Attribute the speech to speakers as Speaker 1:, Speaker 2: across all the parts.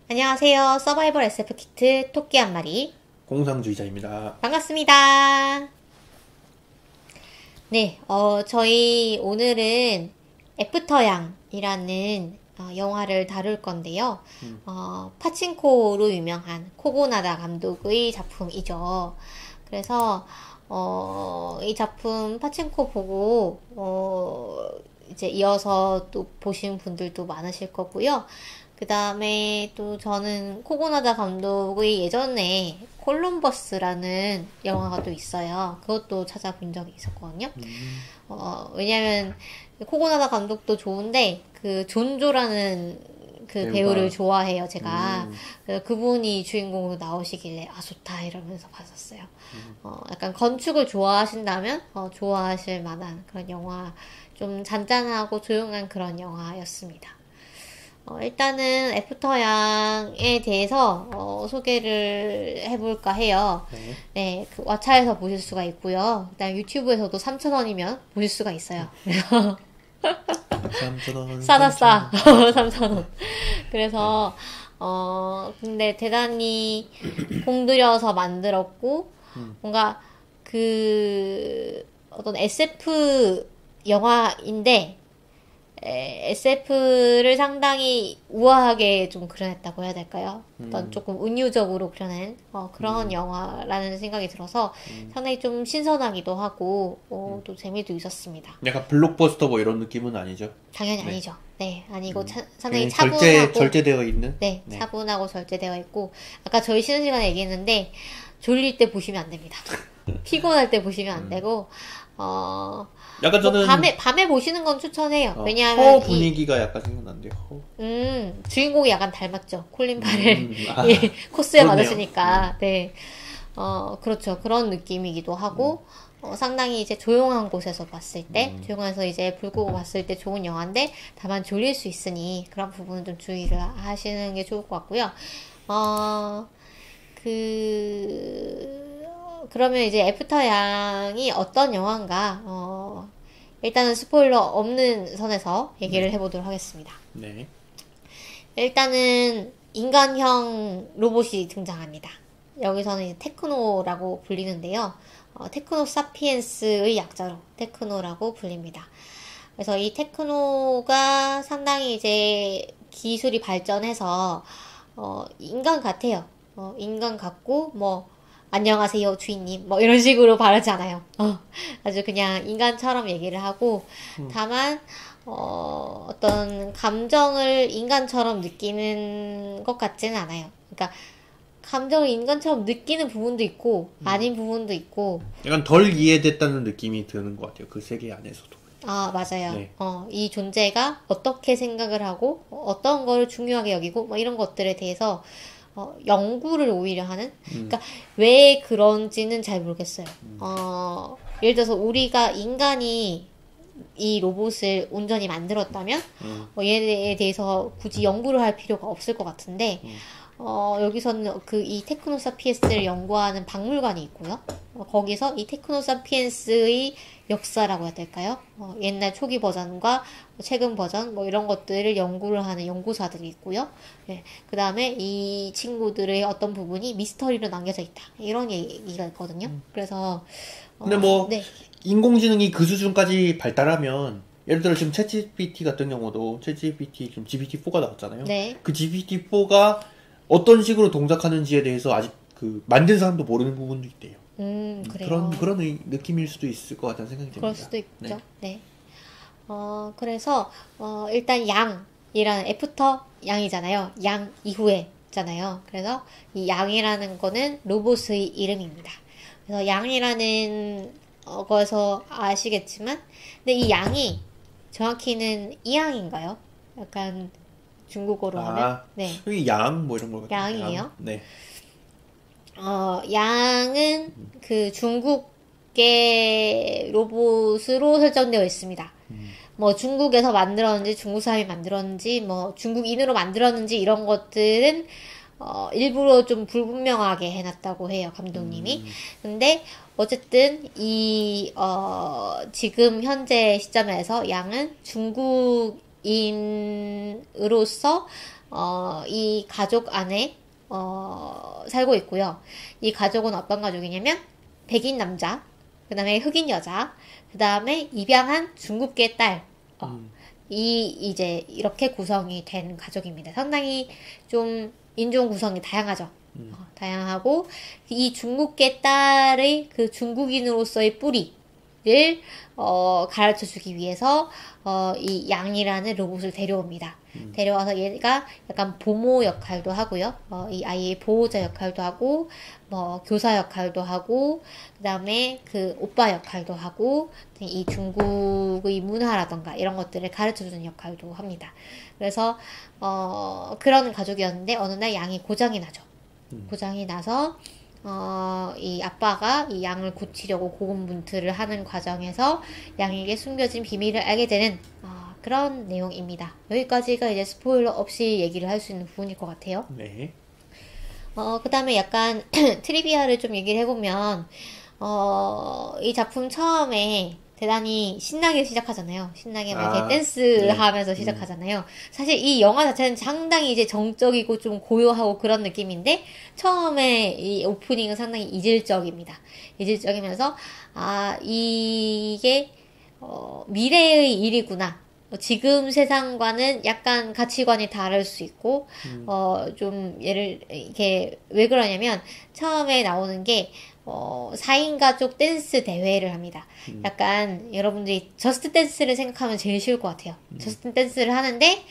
Speaker 1: 안녕하세요. 서바이벌 SF 키트 토끼 한 마리.
Speaker 2: 공상주의자입니다.
Speaker 1: 반갑습니다. 네, 저희 오늘은 애프터양이라는 영화를 다룰 건데요. 파친코로 유명한 코고나다 감독의 작품이죠. 그래서, 이 작품 파친코 보고, 이제 이어서 또 보신 분들도 많으실 거고요. 그 다음에 또 저는 코고나다 감독의 예전에 콜럼버스라는 영화가 또 있어요. 그것도 찾아본 적이 있었거든요. 왜냐면 코고나다 감독도 좋은데 그 존조라는 그 배우를 좋아해요, 제가. 그래서 그분이 주인공으로 나오시길래 좋다 이러면서 봤었어요. 약간 건축을 좋아하신다면 좋아하실 만한 그런 영화, 좀 잔잔하고 조용한 그런 영화였습니다. 일단은 애프터양에 대해서 소개를 해볼까 해요. 네, 그 왓챠에서 보실 수가 있고요. 그다음 유튜브에서도 3,000원이면 보실 수가 있어요. 그래서
Speaker 2: 3,000원.
Speaker 1: 싸다 싸. 3,000원. 그래서 근데 대단히 공들여서 만들었고 뭔가 그 어떤 SF 영화인데 SF를 상당히 우아하게 좀 그려냈다고 해야 될까요? 어떤 조금 은유적으로 그려낸 그런 영화라는 생각이 들어서 상당히 좀 신선하기도 하고 또 재미도 있었습니다.
Speaker 2: 약간 블록버스터 뭐 이런 느낌은 아니죠?
Speaker 1: 당연히
Speaker 2: 네.
Speaker 1: 아니죠. 네, 아니고 상당히
Speaker 2: 그냥
Speaker 1: 차분하고
Speaker 2: 절제되어 있는?
Speaker 1: 네, 차분하고 절제되어 있고 아까 저희 쉬는 시간에 얘기했는데 졸릴 때 보시면 안 됩니다. 피곤할 때 보시면 안 되고
Speaker 2: 약간 저는
Speaker 1: 밤에 보시는 건 추천해요. 왜냐하면
Speaker 2: 허 분위기가 약간 생각난대요.
Speaker 1: 주인공이 약간 닮았죠. 콜린 파렐 예, 코스에
Speaker 2: 그렇네요.
Speaker 1: 받으시니까 네, 그렇죠. 그런 느낌이기도 하고 상당히 이제 조용한 곳에서 봤을 때, 조용해서 이제 불 끄고 봤을 때 좋은 영화인데 다만 졸릴 수 있으니 그런 부분은 좀 주의를 하시는 게 좋을 것 같고요. 그러면 이제 애프터 양이 어떤 영화인가, 일단은 스포일러 없는 선에서 얘기를 해보도록 하겠습니다.
Speaker 2: 네.
Speaker 1: 일단은 인간형 로봇이 등장합니다. 여기서는 이제 테크노라고 불리는데요. 테크노 사피엔스의 약자로 테크노라고 불립니다. 그래서 이 테크노가 상당히 이제 기술이 발전해서 인간 같아요. 인간 같고 뭐 안녕하세요 주인님 뭐 이런 식으로 말하지 않아요. 아주 그냥 인간처럼 얘기를 하고 다만 어떤 감정을 인간처럼 느끼는 것 같지는 않아요. 그러니까 감정을 인간처럼 느끼는 부분도 있고 아닌 부분도 있고
Speaker 2: 약간 덜 이해됐다는 느낌이 드는 것 같아요. 그 세계 안에서도.
Speaker 1: 맞아요.
Speaker 2: 네.
Speaker 1: 이 존재가 어떻게 생각을 하고 어떤 거를 중요하게 여기고 뭐 이런 것들에 대해서 연구를 오히려 하는? 그러니까 왜 그런지는 잘 모르겠어요. 예를 들어서 우리가 인간이 이 로봇을 온전히 만들었다면 얘에 대해서 굳이 연구를 할 필요가 없을 것 같은데 여기서는 이 테크노사피엔스를 연구하는 박물관이 있고요. 거기서 이 테크노사피엔스의 역사라고 해야 될까요? 옛날 초기 버전과 최근 버전 뭐 이런 것들을 연구를 하는 연구사들이 있고요. 네. 그 다음에 이 친구들의 어떤 부분이 미스터리로 남겨져 있다. 이런 얘기가 있거든요. 그래서
Speaker 2: 근데 뭐
Speaker 1: 네.
Speaker 2: 인공지능이 그 수준까지 발달하면 예를 들어 지금 챗GPT 같은 경우도 챗GPT 지금 GPT-4가 나왔잖아요.
Speaker 1: 네.
Speaker 2: 그 GPT-4가 어떤 식으로 동작하는지에 대해서 아직 그 만든 사람도 모르는 부분도 있대요.
Speaker 1: 그래요.
Speaker 2: 그런 느낌일 수도 있을 것 같다는 생각이 듭니다.
Speaker 1: 그럴 수도 있죠. 네. 그래서 일단 양이라는 애프터 양이잖아요. 양 이후에 잖아요. 그래서 이 양이라는 거는 로봇의 이름입니다. 그래서 양이라는 거에서 아시겠지만 근데 이 양이 정확히는 이양인가요? 약간 중국어로 하면 네.
Speaker 2: 여기 양 뭐 이런 거 같아요.
Speaker 1: 양이에요?
Speaker 2: 양. 네.
Speaker 1: 양은 그 중국계 로봇으로 설정되어 있습니다. 뭐 중국에서 만들었는지 중국 사람이 만들었는지 뭐 중국인으로 만들었는지 이런 것들은 일부러 좀 불분명하게 해놨다고 해요, 감독님이. 근데 어쨌든 지금 현재 시점에서 양은 중국인으로서 이 가족 안에 살고 있고요. 이 가족은 어떤 가족이냐면 백인 남자, 그 다음에 흑인 여자, 그 다음에 입양한 중국계 딸, 이제 이렇게 구성이 된 가족입니다. 상당히 좀 인종 구성이 다양하죠. 다양하고 이 중국계 딸의 그 중국인으로서의 뿌리를 가르쳐주기 위해서 이 양이라는 로봇을 데려옵니다. 데려와서 얘가 약간 보모 역할도 하고요. 이 아이의 보호자 역할도 하고, 뭐 교사 역할도 하고, 그 다음에 그 오빠 역할도 하고, 이 중국의 문화라던가 이런 것들을 가르쳐주는 역할도 합니다. 그래서 그런 가족이었는데 어느 날 양이 고장이 나죠. 고장이 나서 이 아빠가 이 양을 고치려고 고군분투를 하는 과정에서 양에게 숨겨진 비밀을 알게 되는 그런 내용입니다. 여기까지가 이제 스포일러 없이 얘기를 할 수 있는 부분일 것 같아요.
Speaker 2: 네.
Speaker 1: 그 다음에 약간 트리비아를 좀 얘기를 해보면, 이 작품 처음에 대단히 신나게 시작하잖아요. 신나게 막 이렇게 댄스 하면서 시작하잖아요. 사실 이 영화 자체는 상당히 이제 정적이고 좀 고요하고 그런 느낌인데, 처음에 이 오프닝은 상당히 이질적입니다. 이질적이면서, 이게, 미래의 일이구나. 지금 세상과는 약간 가치관이 다를 수 있고, 이게, 왜 그러냐면, 처음에 나오는 게, 4인 가족 댄스 대회를 합니다. 약간, 여러분들이 저스트 댄스를 생각하면 제일 쉬울 것 같아요. 저스트 댄스를 하는데,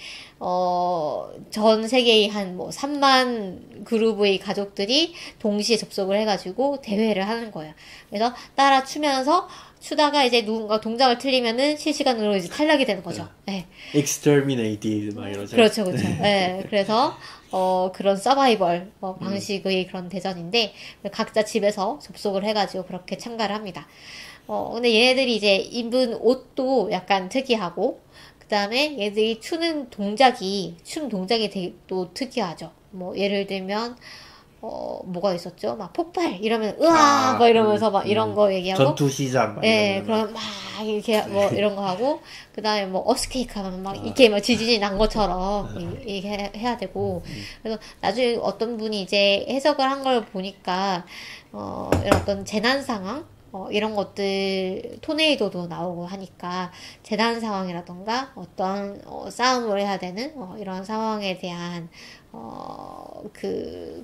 Speaker 1: 전 세계의 한 3만 그룹의 가족들이 동시에 접속을 해가지고 대회를 하는 거예요. 그래서 따라 추다가 이제 누군가 동작을 틀리면은 실시간으로 이제 탈락이 되는 거죠. 네.
Speaker 2: Exterminated 막 이러죠.
Speaker 1: 그렇죠, 그렇죠. 네. 그래서 그런 서바이벌 방식의 그런 대전인데 각자 집에서 접속을 해가지고 그렇게 참가를 합니다. 근데 얘네들이 이제 입은 옷도 약간 특이하고 그 다음에 얘들이 춤 동작이 되게 또 특이하죠. 뭐 예를 들면 뭐가 있었죠? 막 폭발 이러면 으아 막 이러면서 막 이런 거 얘기하고
Speaker 2: 전투 시작 막
Speaker 1: 그럼 막 이렇게 뭐 이런 거 하고 그다음에 뭐 어스케이크 하면 막 이렇게 막 지진이 난 것처럼 이렇게 해야 되고 그래서 나중에 어떤 분이 이제 해석을 한 걸 보니까 이런 어떤 재난 상황 이런 것들, 토네이도도 나오고 하니까, 재난 상황이라던가, 어떤, 싸움을 해야 되는, 이런 상황에 대한,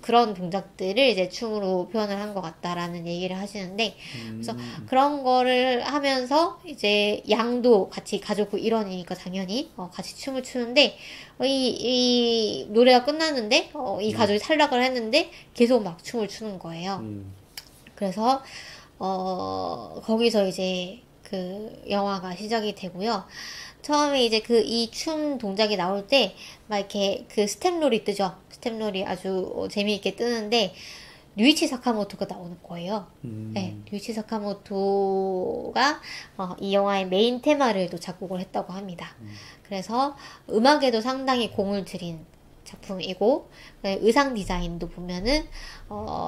Speaker 1: 그런 동작들을 이제 춤으로 표현을 한 것 같다라는 얘기를 하시는데, 그래서 그런 거를 하면서, 이제, 양도 같이 가족 일원이니까 당연히, 같이 춤을 추는데, 이 노래가 끝났는데, 이 가족이 탈락을 했는데, 계속 막 춤을 추는 거예요. 그래서, 거기서 이제 그 영화가 시작이 되고요. 처음에 이제 이 춤 동작이 나올 때, 막 이렇게 그 스텝롤이 뜨죠. 스텝롤이 아주 재미있게 뜨는데, 류이치 사카모토가 나오는 거예요. 네, 류이치 사카모토가 이 영화의 메인 테마를 또 작곡을 했다고 합니다. 그래서 음악에도 상당히 공을 들인 작품이고, 의상 디자인도 보면은,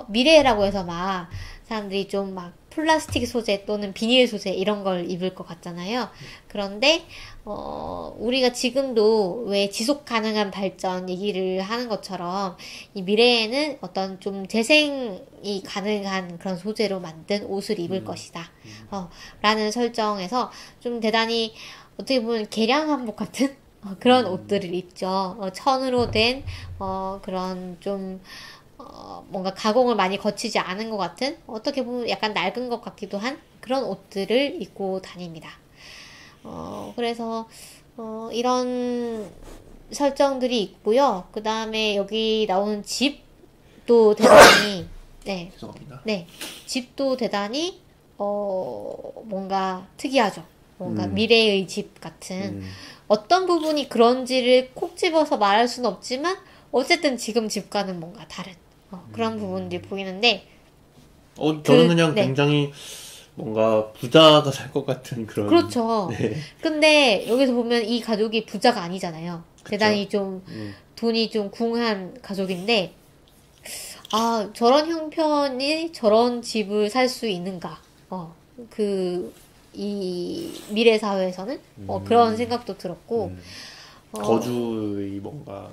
Speaker 1: 미래라고 해서 막, 사람들이 좀 막 플라스틱 소재 또는 비닐 소재 이런 걸 입을 것 같잖아요. 그런데, 우리가 지금도 왜 지속 가능한 발전 얘기를 하는 것처럼, 이 미래에는 어떤 좀 재생이 가능한 그런 소재로 만든 옷을 입을 것이다. 라는 설정에서 좀 대단히 어떻게 보면 개량 한복 같은 그런 옷들을 입죠. 천으로 된, 그런 좀, 뭔가 가공을 많이 거치지 않은 것 같은, 어떻게 보면 약간 낡은 것 같기도 한 그런 옷들을 입고 다닙니다. 그래서, 이런 설정들이 있고요. 그 다음에 여기 나오는 집도 대단히, 네.
Speaker 2: 죄송합니다.
Speaker 1: 네. 집도 대단히, 뭔가 특이하죠. 뭔가 미래의 집 같은, 어떤 부분이 그런지를 콕 집어서 말할 수는 없지만 어쨌든 지금 집과는 뭔가 다른 그런 부분들이 보이는데
Speaker 2: 저는 그냥
Speaker 1: 네.
Speaker 2: 굉장히 뭔가 부자가 살 것 같은 그런
Speaker 1: 그렇죠.
Speaker 2: 네.
Speaker 1: 근데 여기서 보면 이 가족이 부자가 아니잖아요.
Speaker 2: 그쵸?
Speaker 1: 대단히 좀 돈이 좀 궁한 가족인데 저런 형편이 저런 집을 살 수 있는가 이 미래 사회에서는 그런 생각도 들었고
Speaker 2: 거주의 뭔가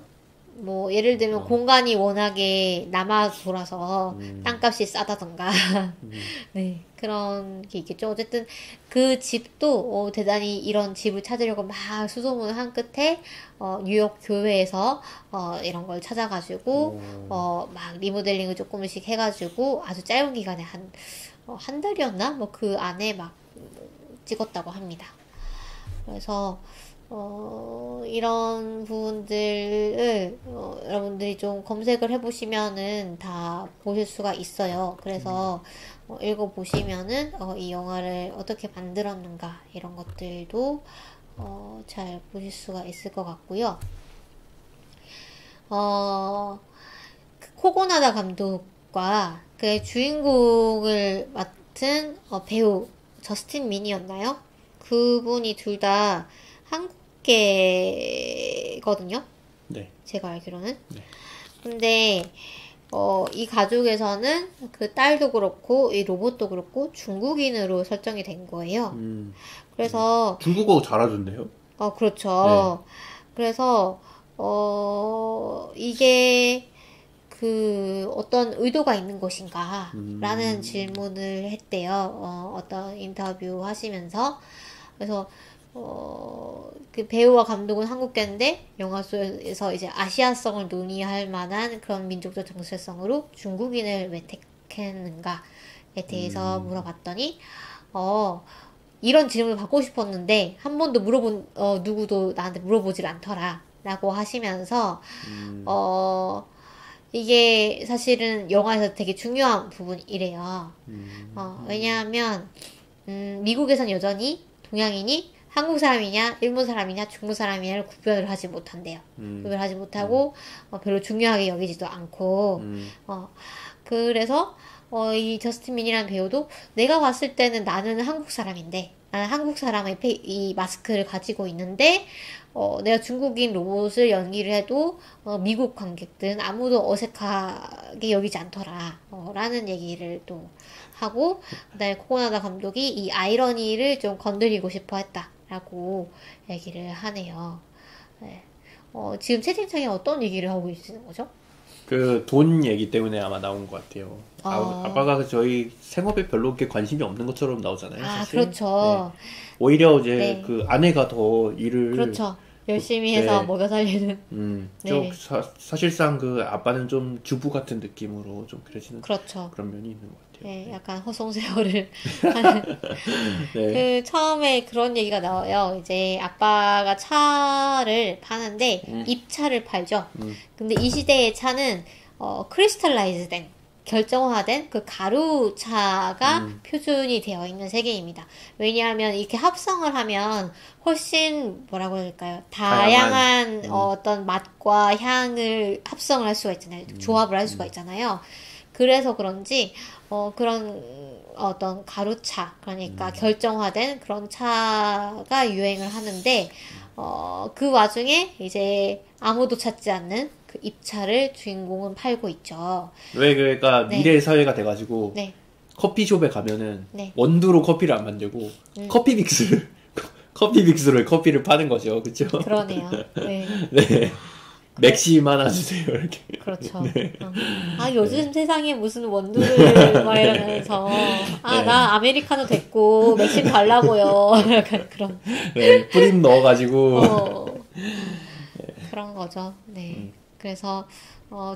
Speaker 1: 뭐 예를 들면 공간이 워낙에 남아 돌아서 땅값이 싸다던가 네 그런 게 있겠죠. 어쨌든 그 집도 대단히 이런 집을 찾으려고 막 수소문을 한 끝에 뉴욕 교회에서 이런 걸 찾아가지고 막 리모델링을 조금씩 해가지고 아주 짧은 기간에 한 달이었나 뭐 그 안에 막 찍었다고 합니다. 그래서 이런 부분들을 여러분들이 좀 검색을 해보시면은 다 보실 수가 있어요. 그래서 읽어보시면은 이 영화를 어떻게 만들었는가 이런 것들도 잘 보실 수가 있을 것 같고요. 그 코고나다 감독과 그 주인공을 맡은 배우 저스틴 민이었나요? 그분이 둘 다 한국계거든요.
Speaker 2: 네.
Speaker 1: 제가 알기로는.
Speaker 2: 네.
Speaker 1: 근데 이 가족에서는 그 딸도 그렇고 이 로봇도 그렇고 중국인으로 설정이 된 거예요. 그래서
Speaker 2: 중국어 잘하던데요?
Speaker 1: 그렇죠. 네. 그래서 이게 그 어떤 의도가 있는 것인가 라는 질문을 했대요. 어떤 인터뷰 하시면서. 그래서 그 배우와 감독은 한국계인데 영화 속에서 이제 아시아성을 논의할 만한 그런 민족적 정체성으로 중국인을 왜 택했는가에 대해서 물어봤더니 이런 질문을 받고 싶었는데 한 번도 누구도 나한테 물어보질 않더라 라고 하시면서 이게 사실은 영화에서 되게 중요한 부분이래요. 왜냐하면 미국에선 여전히 동양인이 한국 사람이냐, 일본 사람이냐, 중국 사람이냐를 구별을 하지 못한대요. 구별하지 못하고 별로 중요하게 여기지도 않고 그래서 이 저스틴 민이라는 배우도 내가 봤을 때는 나는 한국 사람인데 나는 한국 사람의 이 마스크를 가지고 있는데 내가 중국인 로봇을 연기를 해도 미국 관객들은 아무도 어색하게 여기지 않더라 라는 얘기를 또 하고 그다음에 코고나다 감독이 이 아이러니를 좀 건드리고 싶어 했다라고 얘기를 하네요. 네. 지금 채팅창에 어떤 얘기를 하고 계시는 거죠?
Speaker 2: 그 돈 얘기 때문에 아마 나온 것 같아요. 아빠가 저희 생업에 별로 그렇게 관심이 없는 것처럼 나오잖아요. 사실.
Speaker 1: 그렇죠.
Speaker 2: 네. 오히려 이제 그 아내가 더 일을
Speaker 1: 그렇죠. 열심히 해서 먹여 살리는.
Speaker 2: 네. 사실상 그 아빠는 좀 주부 같은 느낌으로 좀 그려지는
Speaker 1: 그렇죠.
Speaker 2: 그런 면이 있는 것 같아요.
Speaker 1: 네, 약간 허송세월을 하는. 네. 그 처음에 그런 얘기가 나와요. 이제 아빠가 차를 파는데 입차를 팔죠. 근데 이 시대의 차는 크리스탈라이즈된 결정화된 그 가루차가 표준이 되어 있는 세계입니다. 왜냐하면 이렇게 합성을 하면 훨씬 뭐라고 해야 될까요? 다양한 어떤 맛과 향을 합성을 할 수가 있잖아요. 조합을 할 수가 있잖아요. 그래서 그런지 그런 어떤 가루차 그러니까 결정화된 그런 차가 유행을 하는데 그 와중에 이제 아무도 찾지 않는 그 입차를 주인공은 팔고 있죠.
Speaker 2: 왜 그러니까 미래 사회가 돼가지고
Speaker 1: 네.
Speaker 2: 커피숍에 가면은 원두로 커피를 안 만들고 커피믹스를 커피를 파는 거죠, 그렇죠?
Speaker 1: 그러네요. 네.
Speaker 2: 네. 맥심 하나 주세요, 이렇게.
Speaker 1: 그렇죠. 네. 요즘 세상에 무슨 원두를 막 이러면서 나 아메리카노 됐고 맥심 달라고요. 약간 그런.
Speaker 2: 네, 프림 넣어가지고.
Speaker 1: 그런 거죠. 네. 그래서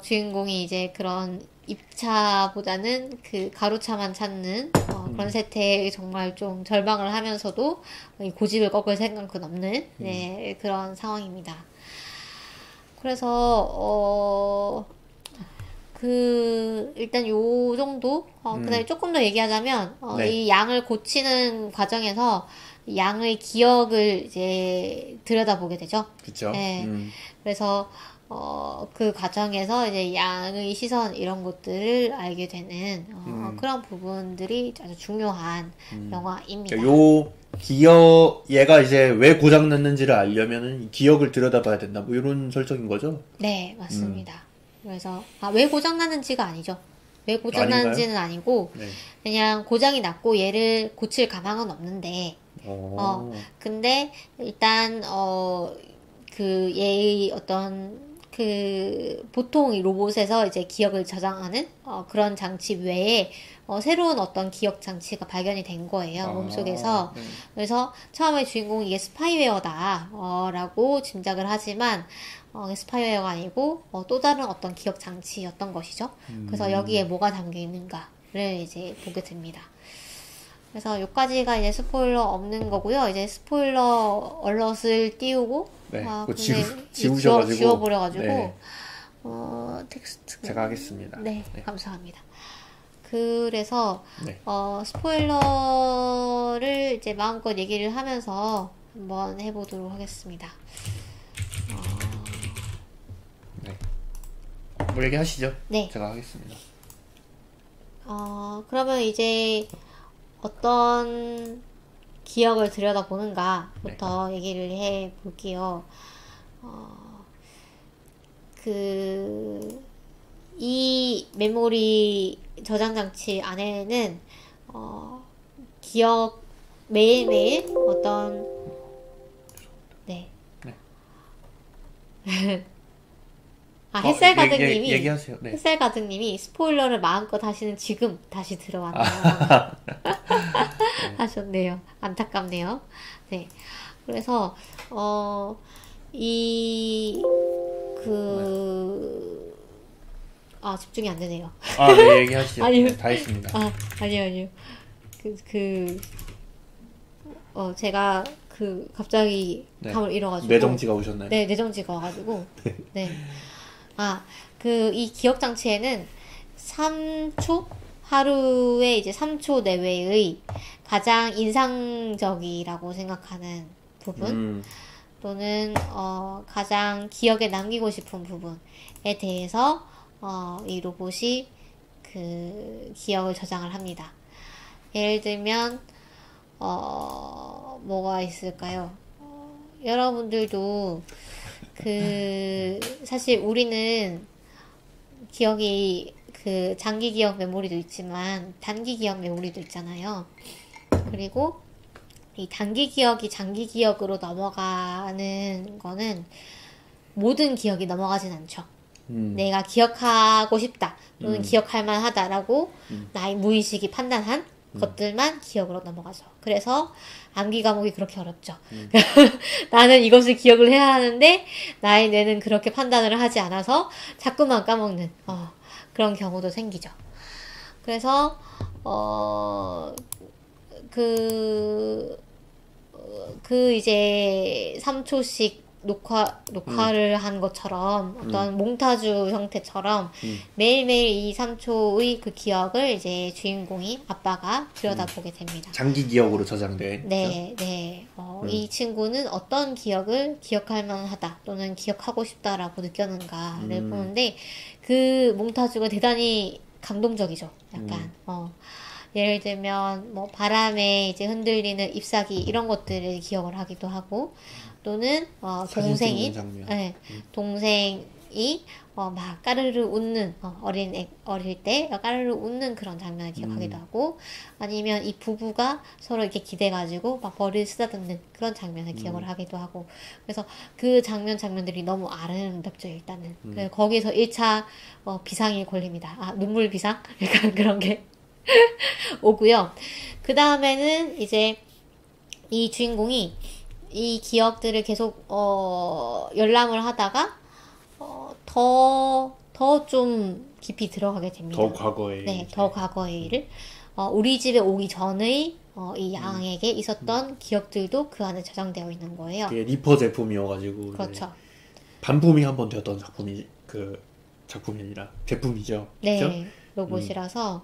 Speaker 1: 주인공이 이제 그런 입차보다는 그 가루차만 찾는 그런 세태에 정말 좀 절망을 하면서도 고집을 꺾을 생각은 없는 그런 상황입니다. 그래서 일단 요 정도 그다음에 조금 더 얘기하자면 이 양을 고치는 과정에서 양의 기억을 이제 들여다보게 되죠.
Speaker 2: 그렇죠.
Speaker 1: 네. 그래서 그 과정에서 이제 양의 시선 이런 것들을 알게 되는 그런 부분들이 아주 중요한 영화입니다.
Speaker 2: 요 기억 얘가 이제 왜 고장 났는지를 알려면은 기억을 들여다봐야 된다. 뭐 이런 설정인 거죠?
Speaker 1: 네, 맞습니다. 그래서 왜 고장 났는지가 아니죠. 왜 고장 났는지는 아니고 그냥 고장이 났고 얘를 고칠 가망은 없는데 근데 일단 그 얘의 어떤 보통 이 로봇에서 이제 기억을 저장하는 그런 장치 외에 새로운 어떤 기억 장치가 발견이 된 거예요. 몸속에서.
Speaker 2: 네.
Speaker 1: 그래서 처음에 주인공이 이게 스파이웨어다 라고 짐작을 하지만 스파이웨어가 아니고 또 다른 어떤 기억 장치였던 것이죠. 그래서 여기에 뭐가 담겨 있는가를 이제 보게 됩니다. 그래서 여기까지가 이제 스포일러 없는 거고요. 이제 스포일러 얼럿을 띄우고
Speaker 2: 네,
Speaker 1: 근데
Speaker 2: 지우셔가지고
Speaker 1: 지워버려가지고
Speaker 2: 네.
Speaker 1: 텍스트
Speaker 2: 제가 하겠습니다.
Speaker 1: 네, 감사합니다. 그래서
Speaker 2: 네.
Speaker 1: 스포일러를 이제 마음껏 얘기를 하면서 한번 해보도록 하겠습니다.
Speaker 2: 네. 뭐 얘기하시죠?
Speaker 1: 네.
Speaker 2: 제가 하겠습니다.
Speaker 1: 그러면 이제 어떤 기억을 들여다보는가부터 얘기를 해 볼게요. 이 메모리 저장 장치 안에는 기억 매일매일 어떤 네. 햇살 가득님이
Speaker 2: 얘기하세요. 네.
Speaker 1: 햇살 가득님이 스포일러를 마음껏 하시는 지금 다시 들어왔네요. 하셨네요. 안타깝네요. 네. 그래서 집중이 안 되네요.
Speaker 2: 네, 얘기하시죠.
Speaker 1: 아니요.
Speaker 2: 네, 다 했습니다.
Speaker 1: 아니요. 제가 갑자기 감을 잃어가지고.
Speaker 2: 뇌정지가 오셨나요?
Speaker 1: 네, 뇌정지가 와가지고. 네. 이 기억 장치에는 3초? 하루에 이제 3초 내외의 가장 인상적이라고 생각하는 부분, 또는, 가장 기억에 남기고 싶은 부분에 대해서, 이 로봇이 기억을 저장을 합니다. 예를 들면, 뭐가 있을까요? 여러분들도 사실 우리는 기억이 장기 기억 메모리도 있지만 단기 기억 메모리도 있잖아요. 그리고 이 단기 기억이 장기 기억으로 넘어가는 거는 모든 기억이 넘어가진 않죠. 내가 기억하고 싶다 또는 기억할 만하다라고 나의 무의식이 판단한 것들만 기억으로 넘어가죠. 그래서 암기 과목이 그렇게 어렵죠. 나는 이것을 기억을 해야 하는데 나의 뇌는 그렇게 판단을 하지 않아서 자꾸만 까먹는 그런 경우도 생기죠. 그래서 이제 3초씩 녹화를 한 것처럼 어떤 몽타주 형태처럼 매일매일 이 3초의 그 기억을 이제 주인공이 아빠가 들여다보게 됩니다.
Speaker 2: 장기 기억으로 저장된.
Speaker 1: 네, 네. 이 친구는 어떤 기억을 기억할 만하다 또는 기억하고 싶다라고 느꼈는가를 보는데 그 몽타주가 대단히 감동적이죠. 약간 예를 들면 뭐 바람에 이제 흔들리는 ip사귀 이런 것들을 기억을 하기도 하고 또는 동생이 막 까르르 웃는 어릴 때 까르르 웃는 그런 장면을 기억하기도 하고 아니면 이 부부가 서로 이렇게 기대가지고 막 머리를 쓰다듬는 그런 장면을 기억을 하기도 하고 그래서 그 장면들이 너무 아름답죠 일단은. 그래서 거기서 1차 비상이 걸립니다. 눈물 비상? 약간 그런 게 오고요. 그 다음에는 이제 이 주인공이 이 기억들을 계속 열람을 하다가 더 좀 깊이 들어가게 됩니다.
Speaker 2: 더 과거에.
Speaker 1: 네, 더 과거의 일을 우리 집에 오기 전의 이 양에게 있었던 기억들도 그 안에 저장되어 있는 거예요.
Speaker 2: 그게 리퍼 제품이어가지고.
Speaker 1: 그렇죠.
Speaker 2: 반품이 한 번 되었던 작품이 아니라 제품이죠.
Speaker 1: 네,
Speaker 2: 그렇죠?
Speaker 1: 로봇이라서.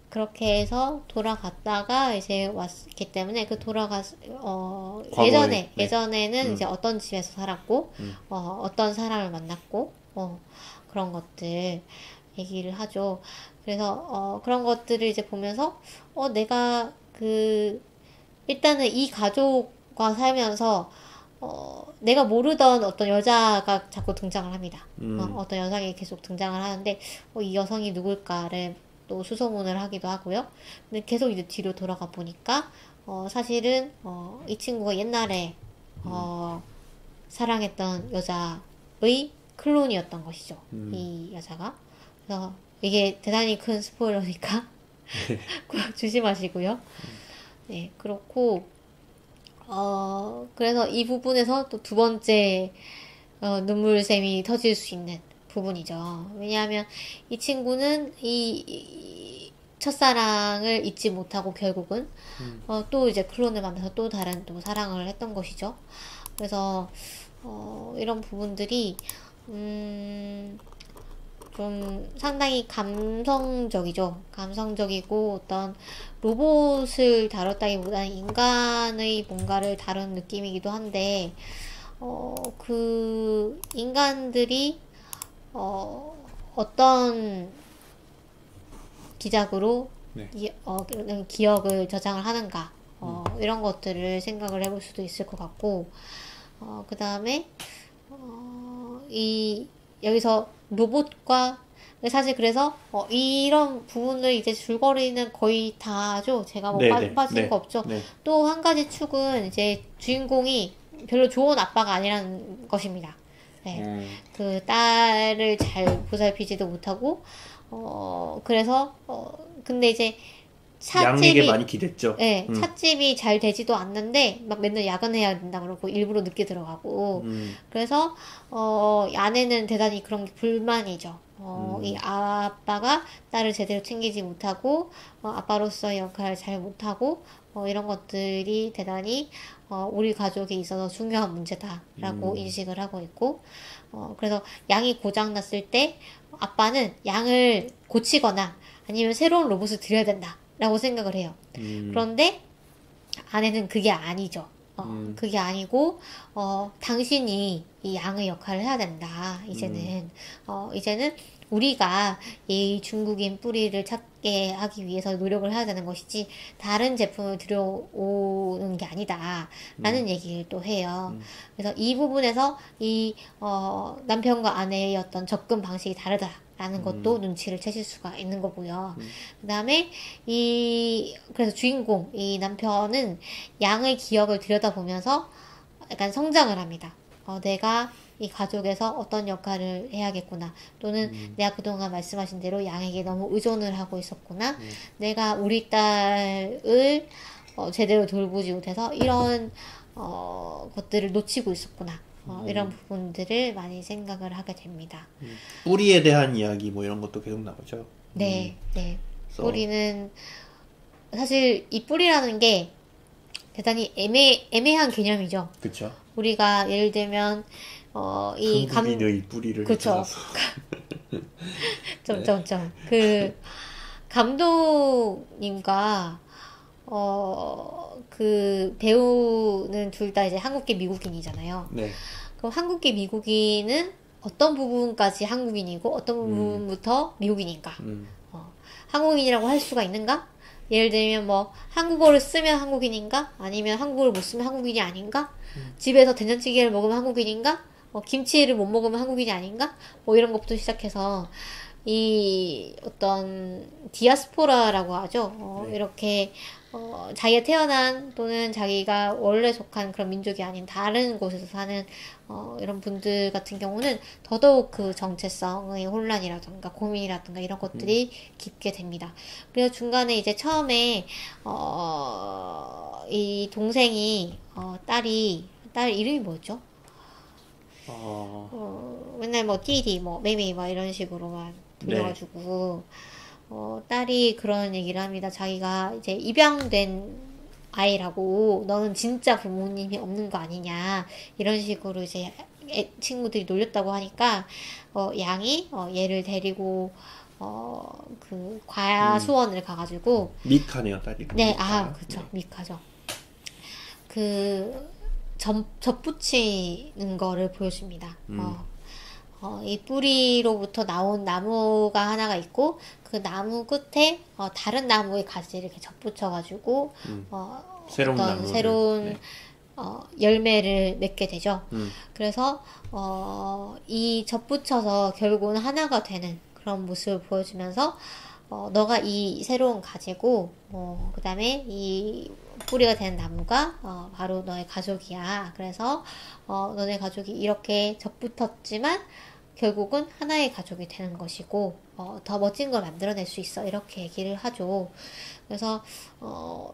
Speaker 1: 그렇게 해서 돌아갔다가 이제 왔기 때문에 예전에는 이제 어떤 집에서 살았고 어떤 사람을 만났고 그런 것들 얘기를 하죠. 그래서 그런 것들을 이제 보면서 내가 일단은 이 가족과 살면서 내가 모르던 어떤 여자가 자꾸 등장을 합니다. 어떤 여성이 계속 등장을 하는데 이 여성이 누굴까를 또 수소문을 하기도 하고요. 근데 계속 이제 뒤로 돌아가 보니까 사실은 이 친구가 옛날에 사랑했던 여자의 클론이었던 것이죠. 이 여자가. 그래서 이게 대단히 큰 스포일러니까 조심하시고요. 네, 그렇고 그래서 이 부분에서 또 두 번째 눈물샘이 터질 수 있는 부분이죠. 왜냐하면 이 친구는 이 첫사랑을 잊지 못하고 결국은 또 이제 클론을 만나서 또 다른 또 사랑을 했던 것이죠. 그래서 이런 부분들이 좀 상당히 감성적이죠. 감성적이고 어떤 로봇을 다뤘다기보다는 인간의 뭔가를 다룬 느낌이기도 한데 그 인간들이 어떤 기작으로
Speaker 2: 네.
Speaker 1: 기억을 저장을 하는가 이런 것들을 생각을 해볼 수도 있을 것 같고 그 다음에 여기서 로봇과 사실 그래서 이런 부분을 이제 줄거리는 거의 다죠. 제가 뭐 빠진 거 없죠.
Speaker 2: 네.
Speaker 1: 또 한 가지 축은 이제 주인공이 별로 좋은 아빠가 아니라는 것입니다. 네. 그 딸을 잘 보살피지도 못하고 그래서 근데 이제
Speaker 2: 양에게 많이 기댔죠.
Speaker 1: 네, 찻집이 잘 되지도 않는데 막 맨날 야근해야 된다 그러고 일부러 늦게 들어가고 그래서 아내는 대단히 그런 게 불만이죠. 이 아빠가 딸을 제대로 챙기지 못하고 아빠로서의 역할을 잘 못하고 이런 것들이 대단히 우리 가족에 있어서 중요한 문제다라고 인식을 하고 있고 그래서 양이 고장났을 때 아빠는 양을 고치거나 아니면 새로운 로봇을 들여야 된다 라고 생각을 해요. 그런데 아내는 그게 아니죠. 그게 아니고 당신이 이 양의 역할을 해야 된다. 이제는 우리가 이 중국인 뿌리를 찾게 하기 위해서 노력을 해야 되는 것이지 다른 제품을 들여오는 게 아니다 라는 얘기를 또 해요. 그래서 이 부분에서 이 남편과 아내의 어떤 접근 방식이 다르다 라는 것도 눈치를 채실 수가 있는 거고요. 그 다음에 그래서 주인공 이 남편은 양의 기억을 들여다보면서 약간 성장을 합니다. 내가 이 가족에서 어떤 역할을 해야겠구나. 또는 내가 그동안 말씀하신 대로 양에게 너무 의존을 하고 있었구나. 내가 우리 딸을 제대로 돌보지 못해서 이런 것들을 놓치고 있었구나. 이런 부분들을 많이 생각을 하게 됩니다.
Speaker 2: 뿌리에 대한 이야기 뭐 이런 것도 계속 나오죠.
Speaker 1: 네. 뿌리는 사실 이 뿌리라는 게 대단히 애매한 개념이죠.
Speaker 2: 그렇죠.
Speaker 1: 우리가 예를 들면 이
Speaker 2: 한국인의 뿌리를
Speaker 1: 그쵸. 그 감독님과 그 배우는 둘 다 이제 한국계 미국인이잖아요.
Speaker 2: 네.
Speaker 1: 그럼 한국계 미국인은 어떤 부분까지 한국인이고 어떤 부분부터 미국인인가? 한국인이라고 할 수가 있는가? 예를 들면 뭐 한국어를 쓰면 한국인인가? 아니면 한국어를 못 쓰면 한국인이 아닌가? 집에서 된장찌개를 먹으면 한국인인가? 김치를 못 먹으면 한국인이 아닌가? 뭐 이런 것부터 시작해서 이 어떤 디아스포라라고 하죠. 이렇게 자기가 태어난 또는 자기가 원래 속한 그런 민족이 아닌 다른 곳에서 사는 이런 분들 같은 경우는 더더욱 그 정체성의 혼란이라든가 고민이라든가 이런 것들이 깊게 됩니다. 그래서 중간에 이제 처음에 이 동생이 딸 이름이 뭐였죠? 맨날 뭐 띠디 뭐 매미 막 이런 식으로만 불려가지고 딸이 그런 얘기를 합니다. 자기가 이제 입양된 아이라고 너는 진짜 부모님이 없는 거 아니냐 이런 식으로 이제 친구들이 놀렸다고 하니까 양이 얘를 데리고 그 과수원을 가가지고
Speaker 2: 미카네요 딸이.
Speaker 1: 네, 그렇죠. 네. 미카죠. 그 접붙이는 거를 보여줍니다. 이 뿌리로부터 나온 나무가 하나가 있고 그 나무 끝에 다른 나무의 가지를 이렇게 접붙여가지고 새로운 열매를 맺게 되죠. 그래서 이 접붙여서 결국은 하나가 되는 그런 모습을 보여주면서 너가 이 새로운 가지고 그 다음에 이 뿌리가 되는 나무가 바로 너의 가족이야. 그래서 너네 가족이 이렇게 접붙었지만 결국은 하나의 가족이 되는 것이고 더 멋진 걸 만들어낼 수 있어 이렇게 얘기를 하죠. 그래서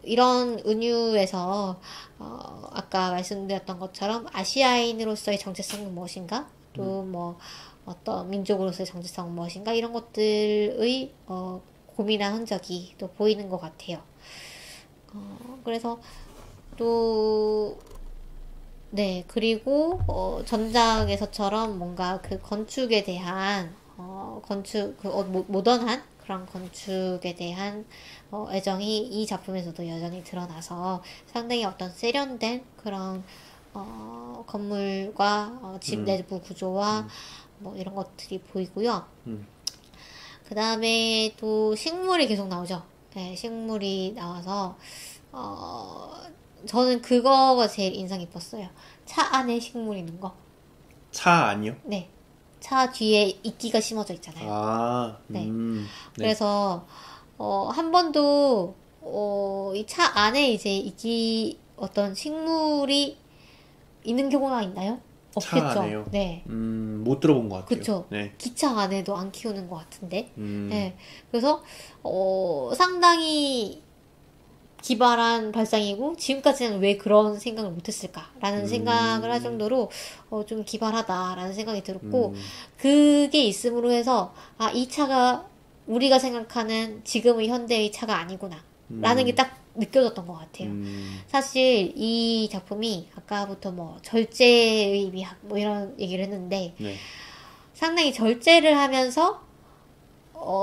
Speaker 1: 이런 은유에서 아까 말씀드렸던 것처럼 아시아인으로서의 정체성은 무엇인가, 또 뭐 어떤 민족으로서의 정체성은 무엇인가, 이런 것들의 고민한 흔적이 또 보이는 것 같아요. 그래서 또 네, 그리고 전작에서처럼 뭔가 그 건축에 대한 모던한 그런 건축에 대한 애정이 이 작품에서도 여전히 드러나서 상당히 어떤 세련된 그런 건물과 집 내부 구조와 뭐 이런 것들이 보이고요. 그 다음에 또 식물이 계속 나오죠. 네, 식물이 나와서 저는 그거가 제일 인상 깊었어요. 차 안에 식물 있는 거.
Speaker 2: 차 아니요?
Speaker 1: 네. 차 뒤에 이끼가 심어져 있잖아요. 네.
Speaker 2: 네.
Speaker 1: 그래서 한 번도 이 차 안에 이제 어떤 식물이 있는 경우가 있나요? 없겠죠.
Speaker 2: 차 안에요?
Speaker 1: 네.
Speaker 2: 못 들어본 것 같아요.
Speaker 1: 그쵸.
Speaker 2: 네.
Speaker 1: 기차 안에도 안 키우는 것 같은데. 네. 그래서 상당히 기발한 발상이고 지금까지는 왜 그런 생각을 못했을까라는 생각을 할 정도로 좀 기발하다라는 생각이 들었고 그게 있음으로 해서 이 차가 우리가 생각하는 지금의 현대의 차가 아니구나 라는 게 딱 느껴졌던 것 같아요. 사실 이 작품이 아까부터 뭐 절제의 미학 뭐 이런 얘기를 했는데
Speaker 2: 네.
Speaker 1: 상당히 절제를 하면서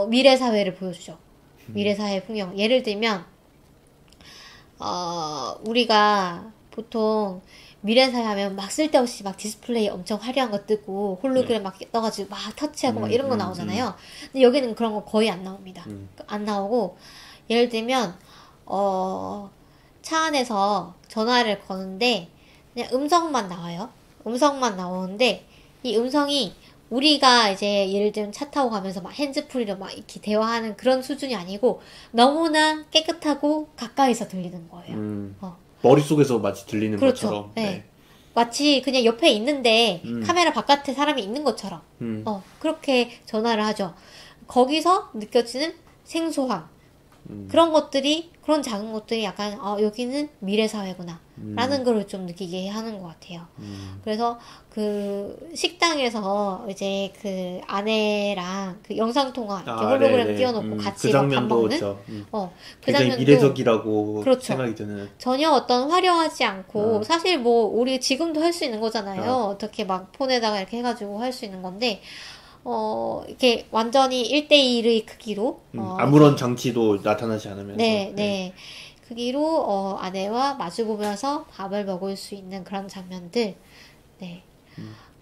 Speaker 1: 미래 사회를 보여주죠. 미래 사회 풍경. 예를 들면 우리가 보통 미래사회 하면 막 쓸데없이 막 디스플레이 엄청 화려한 거 뜨고 홀로그램 막 떠가지고 막 터치하고 막 이런 거 나오잖아요. 근데 여기는 그런 거 거의 안 나옵니다. 안 나오고 예를 들면 차 안에서 전화를 거는데 그냥 음성만 나와요. 음성만 나오는데 이 음성이 우리가 이제 예를 들면 차 타고 가면서 막 핸즈프리로 막 이렇게 대화하는 그런 수준이 아니고 너무나 깨끗하고 가까이서 들리는 거예요.
Speaker 2: 머릿속에서 마치 들리는
Speaker 1: 그렇죠.
Speaker 2: 것처럼.
Speaker 1: 네.
Speaker 2: 네.
Speaker 1: 마치 그냥 옆에 있는데 카메라 바깥에 사람이 있는 것처럼 그렇게 전화를 하죠. 거기서 느껴지는 생소함, 그런 것들이, 그런 작은 것들이 약간 여기는 미래 사회구나 라는 걸 좀 느끼게 하는 것 같아요. 그래서 그 식당에서 이제 그 아내랑 그 영상통화 이렇게 홀로그램
Speaker 2: 네네.
Speaker 1: 띄워놓고 같이
Speaker 2: 그
Speaker 1: 밥
Speaker 2: 장면도
Speaker 1: 먹는
Speaker 2: 그
Speaker 1: 굉장히
Speaker 2: 장면도 미래적이라고
Speaker 1: 그렇죠.
Speaker 2: 생각이 드는.
Speaker 1: 전혀 어떤 화려하지 않고 사실 뭐 우리 지금도 할 수 있는 거잖아요. 어떻게 막 폰에다가 이렇게 해가지고 할 수 있는 건데 이렇게 완전히 1대1의 크기로
Speaker 2: 아무런 장치도 나타나지 않으면서
Speaker 1: 네. 크기로 아내와 마주보면서 밥을 먹을 수 있는 그런 장면들, 네,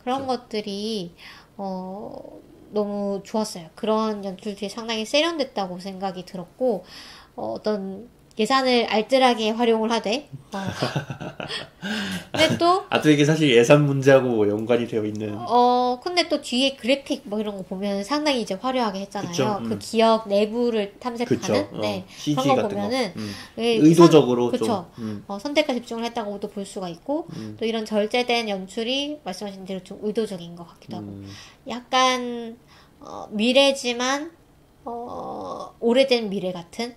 Speaker 1: 그런 것들이 너무 좋았어요. 그런 연출들이 상당히 세련됐다고 생각이 들었고 어떤 예산을 알뜰하게 활용을 하되 근데 또
Speaker 2: 이게 사실 예산 문제하고 연관이 되어 있는
Speaker 1: 근데 또 뒤에 그래픽 뭐 이런 거 보면 상당히 이제 화려하게 했잖아요.
Speaker 2: 그쵸?
Speaker 1: 그 기억 내부를 탐색하는 네,
Speaker 2: CG
Speaker 1: 그런 거
Speaker 2: 같은
Speaker 1: 보면은
Speaker 2: 거. 의도적으로
Speaker 1: 그쵸?
Speaker 2: 좀
Speaker 1: 선택과 집중을 했다고도 볼 수가 있고 또 이런 절제된 연출이 말씀하신 대로 좀 의도적인 것 같기도 하고 약간 미래지만 오래된 미래 같은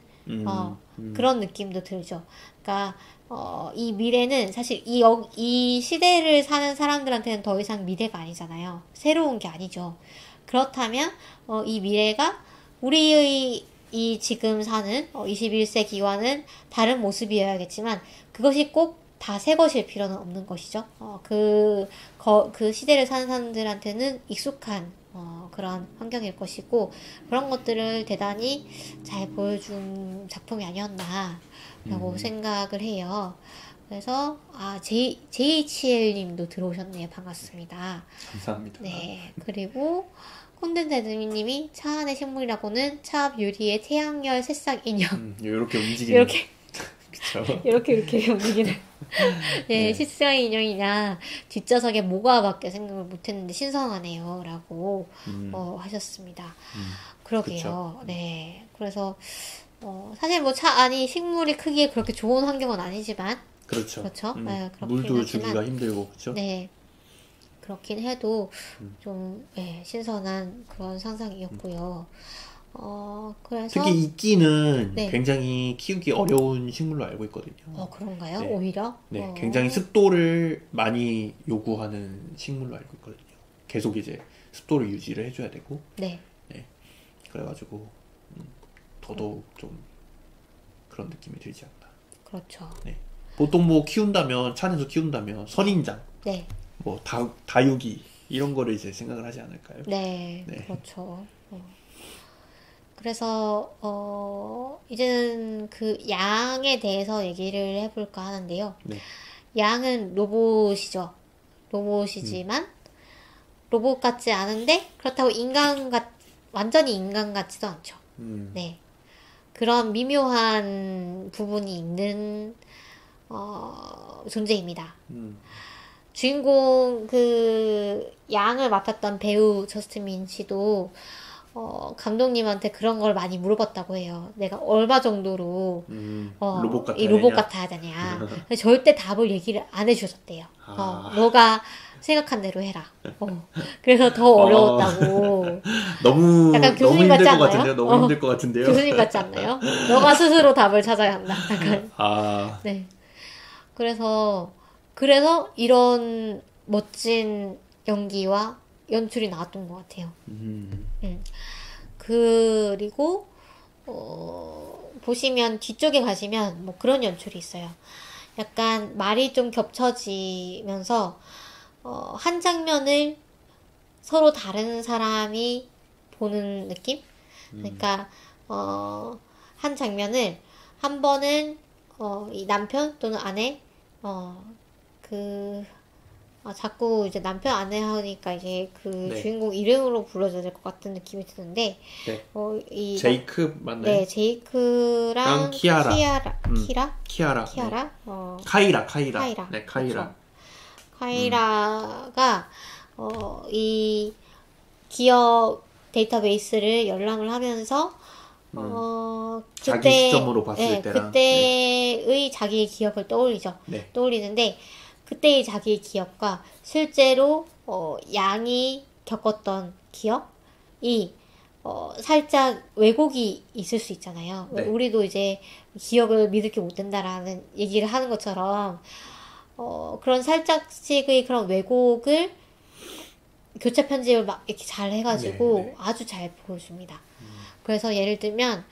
Speaker 1: 그런 느낌도 들죠. 그러니까 이 미래는 사실 이 시대를 사는 사람들한테는 더 이상 미래가 아니잖아요. 새로운 게 아니죠. 그렇다면 이 미래가 우리의 이 지금 사는 21세기와는 다른 모습이어야겠지만 그것이 꼭 다 새 것일 필요는 없는 것이죠. 그 시대를 사는 사람들한테는 익숙한 그런 환경일 것이고 그런 것들을 대단히 잘 보여준 작품이 아니었나라고 생각을 해요. 그래서 JHL님도 들어오셨네요. 반갑습니다.
Speaker 2: 감사합니다.
Speaker 1: 네, 그리고 콘덴자드님이 차 안의 식물이라고는 차 앞 유리의 태양열 새싹 인형
Speaker 2: 이렇게 움직이는 그쵸?
Speaker 1: 이렇게 움직이는 네, 새싹 인형이냐 뒷좌석에 뭐가밖에 생각을 못했는데 신선하네요 라고 하셨습니다. 그러게요. 그쵸? 네, 그래서 사실 뭐 차 안이 식물이 크기에 그렇게 좋은 환경은 아니지만
Speaker 2: 그렇죠.
Speaker 1: 네,
Speaker 2: 물도 주기가 힘들고 그렇죠.
Speaker 1: 네, 그렇긴 해도 좀 예, 신선한 그런 상상이었고요. 그래서
Speaker 2: 특히 이끼는
Speaker 1: 네.
Speaker 2: 굉장히 키우기 어려운 식물로 알고 있거든요.
Speaker 1: 그런가요?
Speaker 2: 네.
Speaker 1: 오히려?
Speaker 2: 네, 굉장히 습도를 많이 요구하는 식물로 알고 있거든요. 계속 이제 습도를 유지를 해줘야 되고.
Speaker 1: 네.
Speaker 2: 네. 그래가지고 더더욱 좀 그런 느낌이 들지 않나.
Speaker 1: 그렇죠.
Speaker 2: 네. 보통 뭐 키운다면 찬에서 키운다면 선인장,
Speaker 1: 네.
Speaker 2: 뭐 다육이 이런 거를 이제 생각을 하지 않을까요?
Speaker 1: 네.
Speaker 2: 네.
Speaker 1: 그렇죠. 그래서 이제는 그 양에 대해서 얘기를 해볼까 하는데요.
Speaker 2: 네.
Speaker 1: 양은 로봇이죠. 로봇이지만 로봇 같지 않은데 그렇다고 완전히 인간 같지도 않죠. 네. 그런 미묘한 부분이 있는 존재입니다. 주인공 그 양을 맡았던 배우 저스틴 씨도 감독님한테 그런 걸 많이 물어봤다고 해요. 내가 얼마 정도로
Speaker 2: 로봇
Speaker 1: 이 로봇 같아야 되냐. 절대 답을 얘기를 안 해주셨대요. 너가 생각한 대로 해라. 그래서 더 어려웠다고.
Speaker 2: 너무
Speaker 1: 약간
Speaker 2: 너무
Speaker 1: 교수님
Speaker 2: 힘들
Speaker 1: 같지
Speaker 2: 것
Speaker 1: 않나요?
Speaker 2: 같은데요. 너무 힘들 것 같은데요.
Speaker 1: 교수님 같지 않나요? 너가 스스로 답을 찾아야 한다. 약간.
Speaker 2: 네.
Speaker 1: 그래서 이런 멋진 연기와 연출이 나왔던 것 같아요. 그리고 보시면 뒤쪽에 가시면 뭐 그런 연출이 있어요. 약간 말이 좀 겹쳐지면서 한 장면을 서로 다른 사람이 보는 느낌? 그러니까 한 장면을 한 번은 이 남편 또는 아내 자꾸 이제 남편 아내 하니까 이제 그
Speaker 2: 네.
Speaker 1: 주인공 이름으로 불러줘야 될 것 같은 느낌이 드는데
Speaker 2: 네. 제이크 맞나요?
Speaker 1: 네, 제이크랑
Speaker 2: 키아라.
Speaker 1: 키아라?
Speaker 2: 카이라. 네, 카이라.
Speaker 1: 그렇죠. 카이라가 이 기억 데이터베이스를 열람을 하면서
Speaker 2: 자기 시점으로 봤을 때랑
Speaker 1: 그때의 자기의 기억을 떠올리죠.
Speaker 2: 네.
Speaker 1: 떠올리는데 그때의 자기의 기억과 실제로 양이 겪었던 기억이 살짝 왜곡이 있을 수 있잖아요.
Speaker 2: 네.
Speaker 1: 우리도 이제 기억을 믿을게 못 된다라는 얘기를 하는 것처럼 그런 살짝씩의 그런 왜곡을 교차 편집을 막 이렇게 잘 해가지고
Speaker 2: 네.
Speaker 1: 아주 잘 보여줍니다. 그래서 예를 들면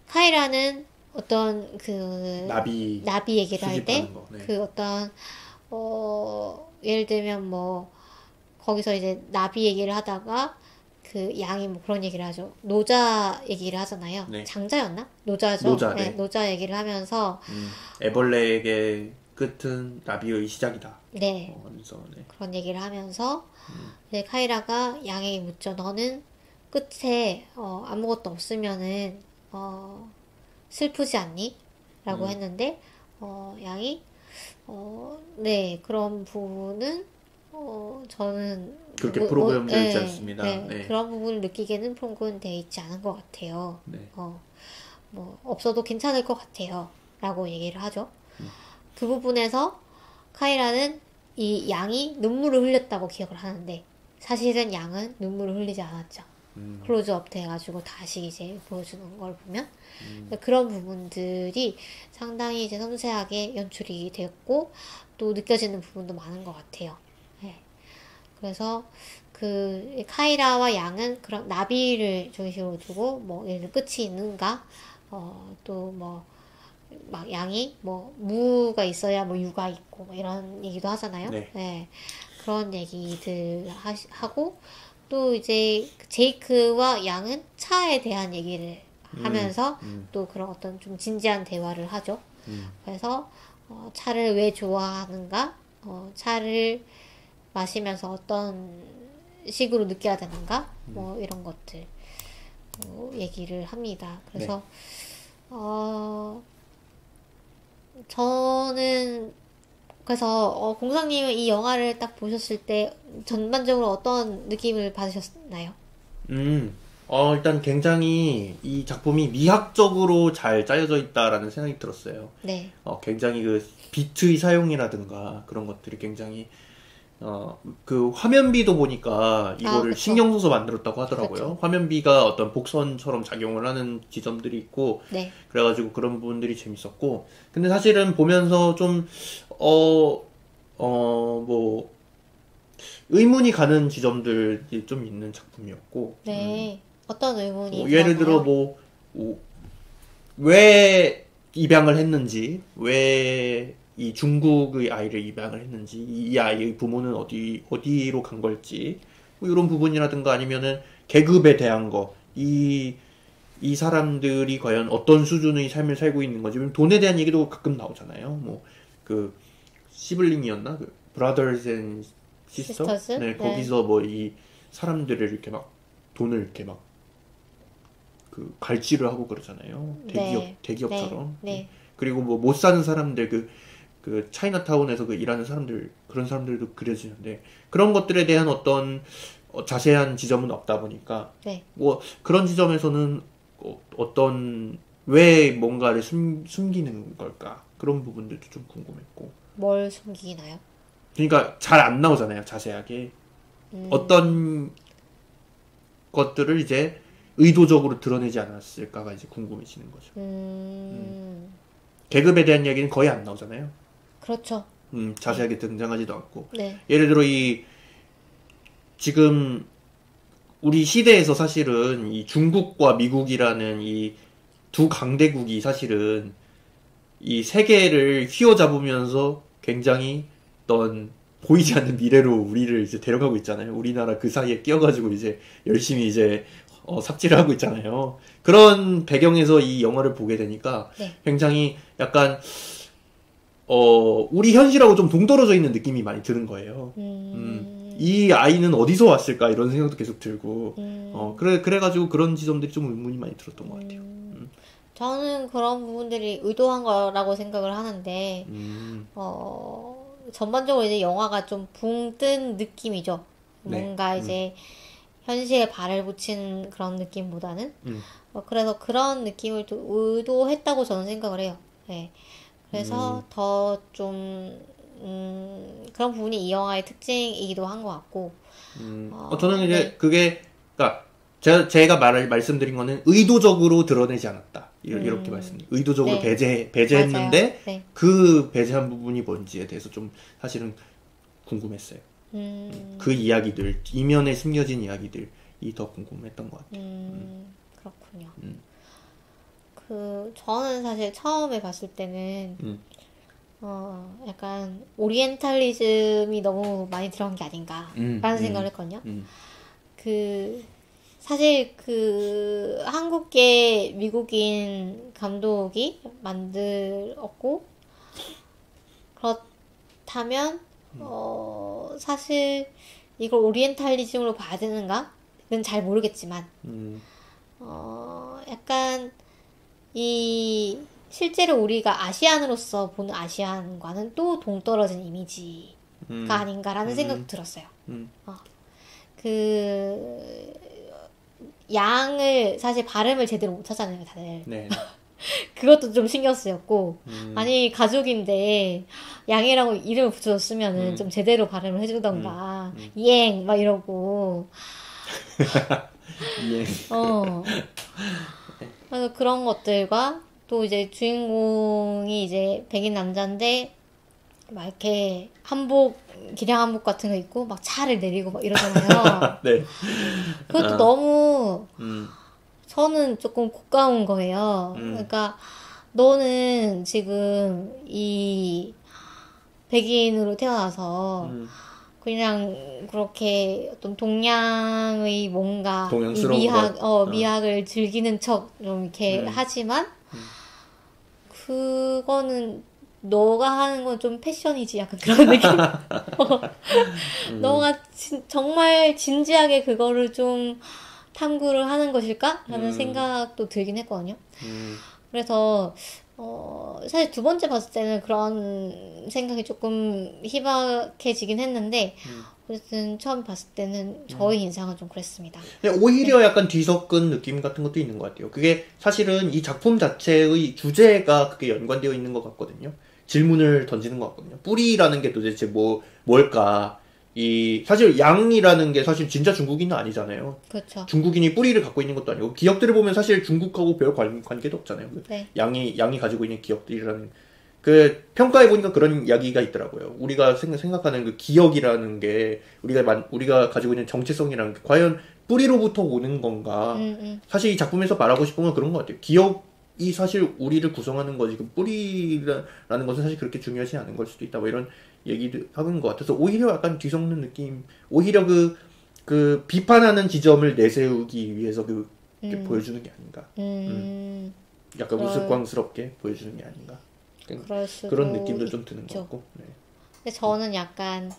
Speaker 1: 카이라는 어떤 그 나비 얘기를 할 때 그 어떤 예를 들면 뭐 거기서 이제 나비 얘기를 하다가 그 양이 뭐 그런 얘기를 하죠. 노자 얘기를 하잖아요.
Speaker 2: 네.
Speaker 1: 장자였나? 노자죠.
Speaker 2: 네.
Speaker 1: 노자 얘기를 하면서
Speaker 2: 애벌레에게 끝은 나비의 시작이다.
Speaker 1: 네.
Speaker 2: 하면서, 네.
Speaker 1: 그런 얘기를 하면서 이제 카이라가 양에게 묻죠. 너는 끝에 아무것도 없으면은 슬프지 않니? 라고 했는데 양이 네, 그런 부분은 저는
Speaker 2: 그렇게 프로그램되어 있지 않습니다.
Speaker 1: 네. 그런 부분을 느끼게는 프로그램되어 있지 않은 것 같아요.
Speaker 2: 네.
Speaker 1: 뭐 없어도 괜찮을 것 같아요. 라고 얘기를 하죠. 그 부분에서 카이라는 이 양이 눈물을 흘렸다고 기억을 하는데 사실은 양은 눈물을 흘리지 않았죠. 클로즈업 돼가지고 다시 이제 보여주는 걸 보면 그런 부분들이 상당히 이제 섬세하게 연출이 되었고 또 느껴지는 부분도 많은 것 같아요. 네. 그래서 그 카이라와 양은 그런 나비를 중심으로 두고 뭐 예를 들어 끝이 있는가 또 뭐 막 양이 뭐 무가 있어야 뭐 유가 있고 뭐 이런 얘기도 하잖아요.
Speaker 2: 네.
Speaker 1: 네. 그런 얘기들 하고 또 이제 제이크와 양은 차에 대한 얘기를 하면서 또 그런 어떤 좀 진지한 대화를 하죠. 그래서 차를 왜 좋아하는가? 차를 마시면서 어떤 식으로 느껴야 되는가? 뭐 이런 것들 얘기를 합니다. 그래서 저는 그래서 공상님은 이 영화를 딱 보셨을 때 전반적으로 어떤 느낌을 받으셨나요?
Speaker 2: 일단 굉장히 이 작품이 미학적으로 잘 짜여져 있다라는 생각이 들었어요.
Speaker 1: 네.
Speaker 2: 굉장히 그 비트의 사용이라든가 그런 것들이 굉장히 그 화면비도 보니까 이거를
Speaker 1: 그쵸.
Speaker 2: 신경 써서 만들었다고 하더라고요.
Speaker 1: 그쵸.
Speaker 2: 화면비가 어떤 복선처럼 작용을 하는 지점들이 있고,
Speaker 1: 네.
Speaker 2: 그래가지고 그런 부분들이 재밌었고, 근데 사실은 보면서 좀, 뭐, 의문이 가는 지점들이 좀 있는 작품이었고,
Speaker 1: 네. 어떤 의문이
Speaker 2: 예를 들어
Speaker 1: 들었나요?
Speaker 2: 왜 입양을 했는지, 왜 이 중국의 아이를 입양을 했는지, 이 아이의 부모는 어디로 간 걸지, 뭐 이런 부분이라든가 아니면은 계급에 대한 거, 이 사람들이 과연 어떤 수준의 삶을 살고 있는 건지, 돈에 대한 얘기도 가끔 나오잖아요. 뭐, 그, 시블링이었나? 그, Brothers and Sisters?
Speaker 1: 시스터즈?
Speaker 2: 네,
Speaker 1: 네.
Speaker 2: 거기서 뭐 이 사람들을 이렇게 막, 돈을 이렇게 막, 그, 갈취를 하고 그러잖아요.
Speaker 1: 네.
Speaker 2: 대기업처럼.
Speaker 1: 네.
Speaker 2: 그리고 뭐 못 사는 사람들, 그 차이나타운에서 그 일하는 사람들, 그런 사람들도 그려지는데, 그런 것들에 대한 어떤 자세한 지점은 없다 보니까,
Speaker 1: 네.
Speaker 2: 뭐 그런 지점에서는 어떤, 왜 뭔가를 숨기는 걸까? 그런 부분들도 좀 궁금했고.
Speaker 1: 뭘 숨기나요?
Speaker 2: 그러니까 잘 안 나오잖아요, 자세하게. 어떤 것들을 이제 의도적으로 드러내지 않았을까가 이제 궁금해지는 거죠. 계급에 대한 이야기는 거의 안 나오잖아요.
Speaker 1: 그렇죠.
Speaker 2: 자세하게 등장하지도 않고.
Speaker 1: 네.
Speaker 2: 예를 들어 지금 우리 시대에서 사실은 이 중국과 미국이라는 이 두 강대국이 사실은 이 세계를 휘어잡으면서 굉장히 어떤 보이지 않는 미래로 우리를 이제 데려가고 있잖아요. 우리나라 그 사이에 끼어가지고 이제 열심히 이제 삽질을 하고 있잖아요. 그런 배경에서 이 영화를 보게 되니까
Speaker 1: 네.
Speaker 2: 굉장히 약간 우리 현실하고 좀 동떨어져 있는 느낌이 많이 드는 거예요. 이 아이는 어디서 왔을까 이런 생각도 계속 들고 그래가지고 그런 지점들이 좀 의문이 많이 들었던 것 같아요.
Speaker 1: 저는 그런 부분들이 의도한 거라고 생각을 하는데, 전반적으로 이제 영화가 좀 붕 뜬 느낌이죠.
Speaker 2: 네.
Speaker 1: 뭔가 이제 현실에 발을 붙이는 그런 느낌보다는. 그래서 그런 느낌을 좀 의도했다고 저는 생각을 해요. 네. 그래서 더 좀, 그런 부분이 이 영화의 특징이기도 한 것 같고.
Speaker 2: 저는 이제
Speaker 1: 네.
Speaker 2: 그게, 그니까, 제가 말씀드린 거는 의도적으로 드러내지 않았다. 이렇게 의도적으로
Speaker 1: 네.
Speaker 2: 배제했는데,
Speaker 1: 맞아요. 네.
Speaker 2: 그 배제한 부분이 뭔지에 대해서 좀 사실은 궁금했어요. 그 이야기들, 이면에 숨겨진 이야기들이 더 궁금했던 것 같아요.
Speaker 1: 그렇군요. 저는 사실 처음에 봤을 때는, 약간 오리엔탈리즘이 너무 많이 들어간 게 아닌가라는 생각을 했거든요. 사실 한국계 미국인 감독이 만들었고, 그렇다면, 사실 이걸 오리엔탈리즘으로 봐야 되는가는 잘 모르겠지만, 약간 실제로 우리가 아시안으로서 보는 아시안과는 또 동떨어진 이미지가 아닌가라는 생각도 들었어요. 양을 사실 발음을 제대로 못 하잖아요, 다들.
Speaker 2: 네.
Speaker 1: 그것도 좀 신경 쓰였고, 아니 가족인데 양이라고 이름을 붙여줬으면은 좀 제대로 발음을 해주던가, 이엥 막 이러고.
Speaker 2: 예.
Speaker 1: 그래서 그런 것들과 또 이제 주인공이 이제 백인 남자인데 막 이렇게 기량 한복 같은 거 입고 막 차를 내리고 막 이러잖아요.
Speaker 2: 네.
Speaker 1: 그것도 너무 저는 조금 고가운 거예요. 그러니까 너는 지금 이 백인으로 태어나서 그냥 그렇게 어떤 동양의 뭔가 이
Speaker 2: 동양스러운
Speaker 1: 미학을 즐기는 척 좀 이렇게 하지만 그거는 너가 하는 건 좀 패션이지 약간 그런 느낌. 너가 정말 진지하게 그거를 좀 탐구를 하는 것일까? 라는 생각도 들긴 했거든요. 그래서 사실 두 번째 봤을 때는 그런 생각이 조금 희박해지긴 했는데 어쨌든 처음 봤을 때는 저의 인상은 좀 그랬습니다.
Speaker 2: 오히려 약간 뒤섞은 느낌 같은 것도 있는 것 같아요. 그게 사실은 이 작품 자체의 주제가 그게 연관되어 있는 것 같거든요. 질문을 던지는 것 같거든요. 뿌리라는 게 도대체 뭘까? 사실 양이라는 게 사실 진짜 중국인은 아니잖아요.
Speaker 1: 그렇죠.
Speaker 2: 중국인이 뿌리를 갖고 있는 것도 아니고, 기억들을 보면 사실 중국하고 별 관계도 없잖아요.
Speaker 1: 네.
Speaker 2: 양이 가지고 있는 기억들이라는, 평가해보니까 그런 이야기가 있더라고요. 우리가 생각하는 그 기억이라는 게, 우리가 가지고 있는 정체성이라는 게, 과연 뿌리로부터 오는 건가? 사실 이 작품에서 말하고 싶은 건 그런 것 같아요. 기억이 사실 우리를 구성하는 거지, 그 뿌리라는 것은 사실 그렇게 중요하지 않은 걸 수도 있다. 뭐 이런 얘기도 하는 것 같아서, 오히려 약간 뒤섞는 느낌, 오히려 그 비판하는 지점을 내세우기 위해서 이렇게 보여주는 게 아닌가. 약간 우스꽝스럽게 보여주는 게 아닌가. 그런 느낌도 좀 드는 것 같고. 네.
Speaker 1: 근데 저는 약간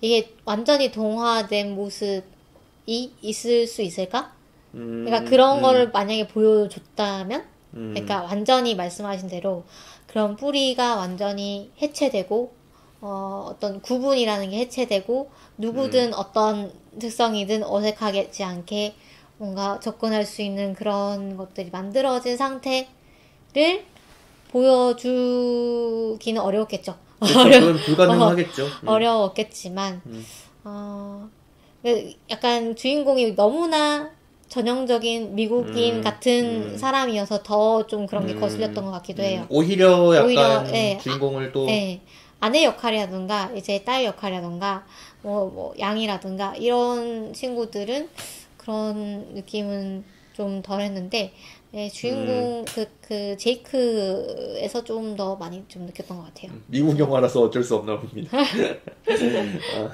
Speaker 1: 이게 완전히 동화된 모습이 있을 수 있을까? 그러니까 그런 거를 만약에 보여줬다면, 그러니까 완전히 말씀하신 대로 그런 뿌리가 완전히 해체되고, 어떤 구분이라는 게 해체되고, 누구든 어떤 특성이든 어색하지 않게 뭔가 접근할 수 있는 그런 것들이 만들어진 상태를 보여주기는 어려웠겠죠.
Speaker 2: 그건 불가능하겠죠.
Speaker 1: 어려웠겠지만, 약간 주인공이 너무나 전형적인 미국인 같은 사람이어서 더 좀 그런 게 거슬렸던 것 같기도 해요.
Speaker 2: 오히려 약간 주인공을 또
Speaker 1: 아내 역할이라든가 이제 딸 역할이라든가 뭐 양이라든가 이런 친구들은 그런 느낌은 좀 덜했는데, 주인공 그 제이크에서 좀 더 많이 좀 느꼈던 것 같아요.
Speaker 2: 미국 영화라서 어쩔 수 없나 봅니다.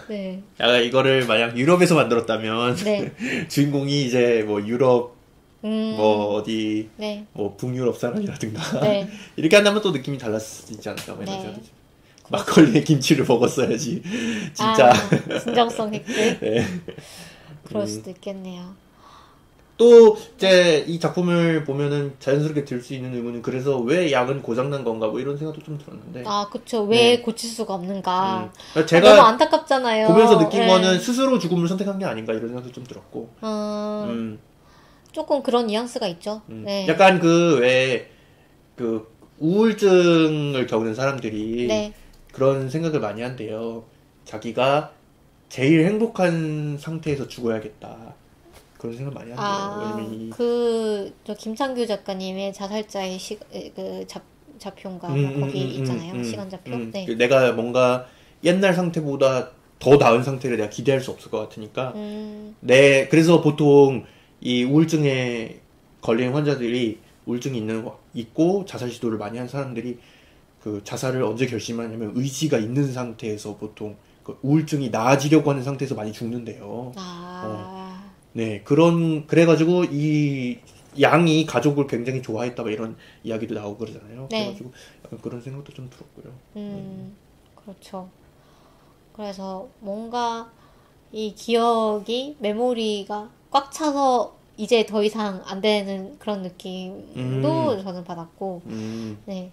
Speaker 1: 네.
Speaker 2: 이거를 만약 유럽에서 만들었다면
Speaker 1: 네.
Speaker 2: 주인공이 이제 뭐 유럽 뭐 어디
Speaker 1: 네.
Speaker 2: 뭐 북유럽 사람이라든가
Speaker 1: 네.
Speaker 2: 이렇게 한다면 또 느낌이 달랐을 수 있지 않을까.
Speaker 1: 네.
Speaker 2: 막걸리에 김치를 먹었어야지. 진짜
Speaker 1: 진정성 획득.
Speaker 2: 네.
Speaker 1: 그럴 수도 있겠네요.
Speaker 2: 또 이제 이 작품을 보면은 자연스럽게 들 수 있는 의문은, 그래서 왜 양은 고장난 건가 뭐 이런 생각도 좀 들었는데.
Speaker 1: 그쵸. 왜 고칠 수가 없는가.
Speaker 2: 제가
Speaker 1: 너무 안타깝잖아요.
Speaker 2: 보면서 느낀 거는 스스로 죽음을 선택한 게 아닌가 이런 생각도 좀 들었고.
Speaker 1: 조금 그런 뉘앙스가 있죠. 네.
Speaker 2: 약간 우울증을 겪는 사람들이
Speaker 1: 네.
Speaker 2: 그런 생각을 많이 한대요. 자기가 제일 행복한 상태에서 죽어야겠다. 그런 생각 많이 한대요. 왜냐면
Speaker 1: 저 김창규 작가님의 자살자의 좌표인가 거기 있잖아요. 시간 좌표. 네.
Speaker 2: 내가 뭔가 옛날 상태보다 더 나은 상태를 내가 기대할 수 없을 것 같으니까. 그래서 보통 이 우울증에 걸린 환자들이, 우울증이 있고 자살 시도를 많이 한 사람들이 그 자살을 언제 결심하냐면 의지가 있는 상태에서, 보통 그 우울증이 나아지려고 하는 상태에서 많이 죽는데요. 네, 그래가지고 이 양이 가족을 굉장히 좋아했다, 뭐 이런 이야기도 나오고 그러잖아요.
Speaker 1: 네.
Speaker 2: 그래가지고 약간 그런 생각도 좀 들었고요.
Speaker 1: 그렇죠. 그래서 뭔가 이 기억이, 메모리가 꽉 차서 이제 더 이상 안 되는 그런 느낌도 저는 받았고, 네.